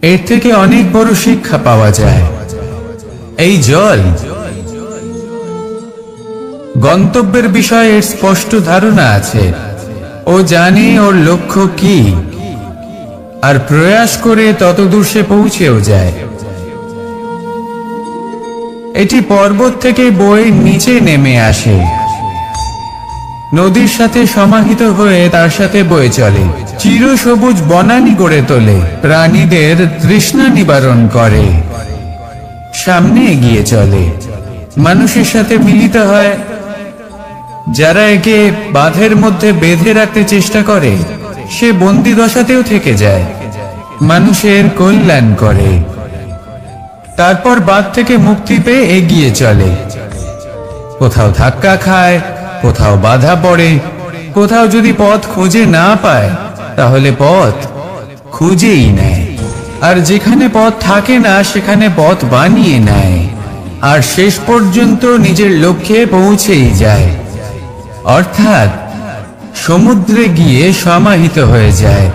এর থেকে অনেক বড় শিক্ষা পাওয়া যায়। এই জল গন্তব্যের বিষয়ে এর স্পষ্ট ধারণা আছে। ও জানে ওর লক্ষ্য কি, আর প্রয়াস করে ততদূর সে পৌঁছেও যায়। এটি পর্বত থেকে বয়ে নিচে নেমে আসে, নদীর সাথে সমাহিত হয়ে তার সাথে বয়ে চলে, চিরসবুজ বনানী গড়ে তোলে, প্রাণীদের তৃষ্ণা নিবারণ করে, সামনে এগিয়ে চলে, মানুষের সাথে মিলিত হয়। যারা একে বাঁধের মধ্যে বেঁধে রাখতে চেষ্টা করে, সে বন্দি দশাতেও থেকে যায়, মানুষের কল্যাণ করে। তারপর বাঁধ থেকে মুক্তি পেয়ে এগিয়ে চলে। কোথাও ধাক্কা খায়, কোথাও বাধা পড়ে, কোথাও যদি পথ খুঁজে না পায়, তাহলে পথ খুঁজেই নেয়। আর যেখানে পথ থাকে না, সেখানে পথ বানিয়ে নেয়, আর শেষ পর্যন্ত নিজের লক্ষ্যে পৌঁছেই যায়, অর্থাৎ সমুদ্রে গিয়ে সমাহিত হয়ে যায়।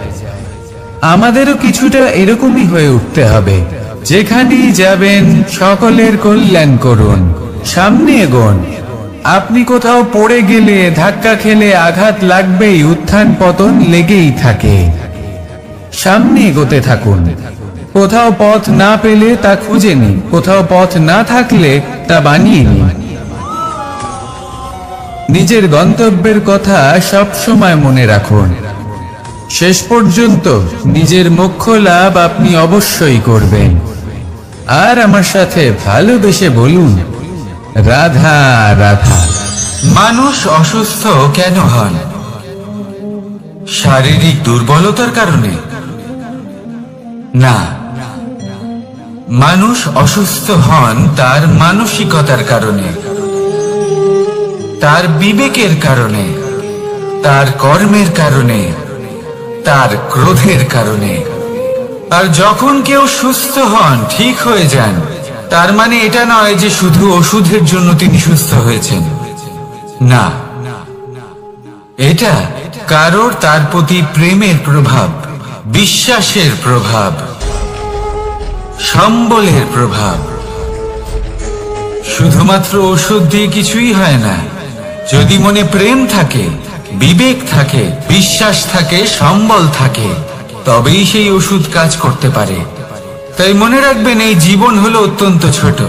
আমাদেরও কিছুটা এরকমই হয়ে উঠতে হবে। যেখানেই যাবেন সকলের কল্যাণ করুন, সামনে এগোন। আপনি কোথাও পড়ে গেলে, ধাক্কা খেলে আঘাত লাগবেই, উত্থান পতন লেগেই থাকে। সামনে এগোতে থাকুন। কোথাও পথ না পেলে তা খুঁজে নিন, কোথাও পথ না থাকলে তা বানিয়ে নিন। নিজের গন্তব্যের কথা সব সময় মনে রাখুন। শেষ পর্যন্ত নিজের মোক্ষ লাভ আপনি অবশ্যই করবেন। আর আমার সাথে ভালোবেসে বলুন, রাধা রাধা। মানুষ অসুস্থ কেন হন? শারীরিক দুর্বলতার কারণে, না, মানুষ অসুস্থ হন তার মানসিকতার কারণে, তার বিবেকের কারণে, তার কর্মের কারণে, তার ক্রোধের কারণে। আর যখন কেউ সুস্থ হন, ঠিক হয়ে যান, তার মানে এটা নয় যে শুধু ওষুধের জন্য তিনি সুস্থ হয়েছেন। না, এটা কারোর তার প্রতি প্রেমের প্রভাব, বিশ্বাসের প্রভাব, সম্বলের প্রভাব। শুধুমাত্র ওষুধ দিয়ে কিছুই হয় না। যদি মনে প্রেম থাকে, বিবেক থাকে, বিশ্বাস থাকে, সম্বল থাকে, তবেই সেই ওষুধ কাজ করতে পারে। তাই মনে রাখবেন, এই জীবন হলো অত্যন্ত ছোট।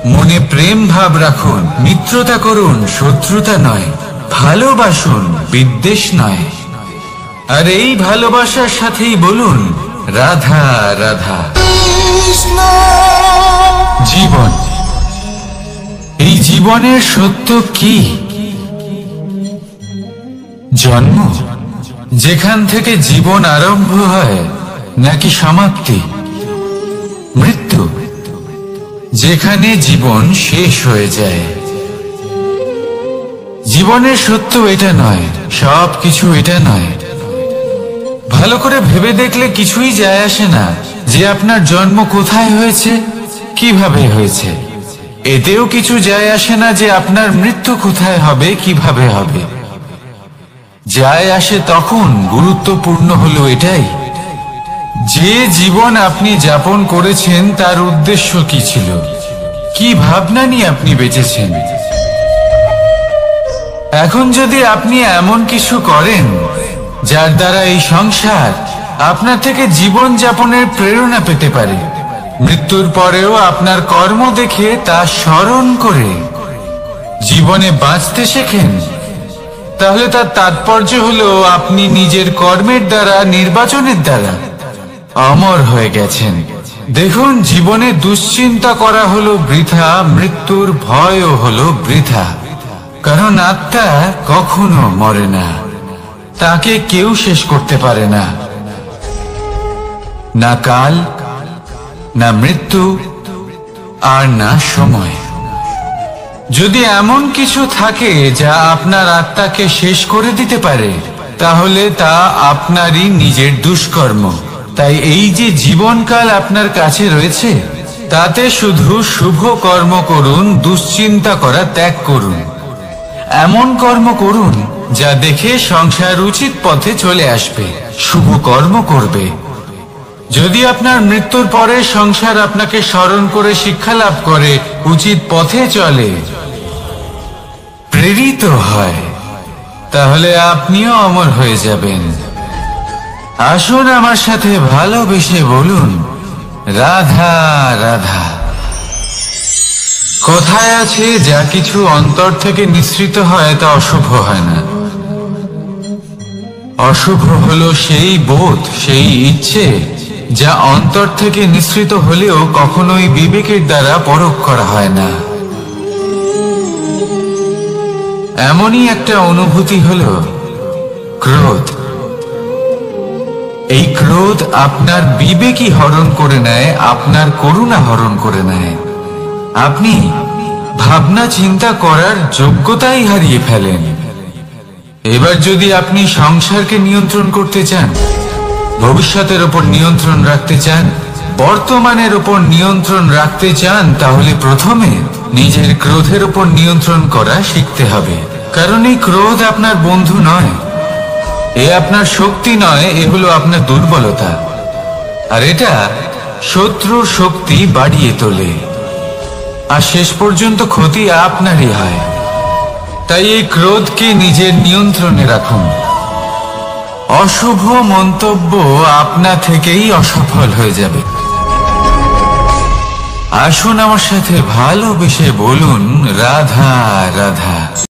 মনে প্রেম ভাব রাখুন, মিত্রতা করুন, শত্রুতা নয়। ভালোবাসুন, বিদ্বেষ নয়। আর এই ভালোবাসার সাথেই বলুন রাধা রাধা। জীবন, এই জীবনের সত্য কি? জন্ম, যেখান থেকে জীবন আরম্ভ হয়, নাকি সমাপ্তি? মৃত্যু, যেখানে জীবন শেষ হয়ে যায়। জীবনের সত্য এটা নয়, সবকিছু এটা নয়। ভালো করে ভেবে দেখলে কিছুই যায় আসে না যে আপনার জন্ম কোথায় হয়েছে, কিভাবে হয়েছে। এতেও কিছু যায় আসে না যে আপনার মৃত্যু কোথায় হবে, কিভাবে হবে। যায় আসে তখন, গুরুত্বপূর্ণ হলো এটাই, যে জীবন আপনি যাপন করেছেন তার উদ্দেশ্য কি ছিল, কি ভাবনা নিয়ে আপনি বেঁচেছেন। এখন যদি আপনি এমন কিছু করেন যার দ্বারা এই সংসার আপনার থেকে জীবন যাপনের প্রেরণা পেতে পারে, মৃত্যুর পরেও আপনার কর্ম দেখে তা স্মরণ করে জীবনে বাঁচতে শেখেন, তাহলে তার তাৎপর্য হলো আপনি নিজের কর্মের দ্বারা, নির্বাচনের দ্বারা অমর হয়ে গেছেন। দেখুন, জীবনে দুশ্চিন্তা করা হলো বৃথা, মৃত্যুর ভয়ও হলো বৃথা। কারণ আত্মা কখনো মরে না, তাকে কেউ শেষ করতে পারে না। না কাল, না মৃত্যু, আর না সময়। যদি এমন কিছু থাকে যা আপনার আত্মাকে শেষ করে দিতে পারে, তাহলে তা আপনারই নিজের দুষ্কর্ম। তাই এই যে জীবনকাল আপনার কাছে রয়েছে, তাতে শুধু শুভ কর্ম করুন, দুশ্চিন্তা করা ত্যাগ করুন। এমন কর্ম করুন যা দেখে সংসার উচিত পথে চলে আসবে, শুভ কর্ম করবে। যদি আপনার মৃত্যুর পরে সংসার আপনাকে স্মরণ করে শিক্ষা লাভ করে, উচিত পথে চলে, প্রেরিত হয়, তাহলে আপনিও অমর হয়ে যাবেন। আসুন আমার সাথে ভালোবেসে বলুন রাধা রাধা। কোথায় আছে যা কিছু অন্তর থেকে নিঃসৃত হয় তা অশুভ হয় না। অশুভ হলো সেই বোধ, সেই ইচ্ছে যা অন্তর থেকে নিঃসৃত হলেও কখনোই বিবেকের দ্বারা পরখ করা হয় না। এমনই একটা অনুভূতি হলো ক্রোধ। এই ক্রোধ আপনার বিবেকই হরণ করে নেয়, আপনার করুণা হরণ করে নেয়। আপনি ভাবনা চিন্তা করার যোগ্যতাই হারিয়ে ফেলেন। এবার যদি আপনি সংসারকে নিয়ন্ত্রণ করতে চান, ভবিষ্যতের উপর নিয়ন্ত্রণ রাখতে চান, বর্তমানের উপর নিয়ন্ত্রণ রাখতে চান, তাহলে প্রথমে নিজের ক্রোধের উপর নিয়ন্ত্রণ করা শিখতে হবে। কারণ এই ক্রোধ আপনার বন্ধু নয়, এ আপনার শক্তি নয়, এ হলো আপনার দুর্বলতা। আর এটা শত্রুর শক্তি বাড়িয়ে তোলে, আর শেষ পর্যন্ত ক্ষতি আপনারই হয়। তাই এই ক্রোধকে নিজের নিয়ন্ত্রণে রাখুন। অশুভ মন্তব্য আপনা থেকেই অসফল হয়ে যাবে। আসুন আমার সাথে ভালোবেসে বলুন রাধা রাধা।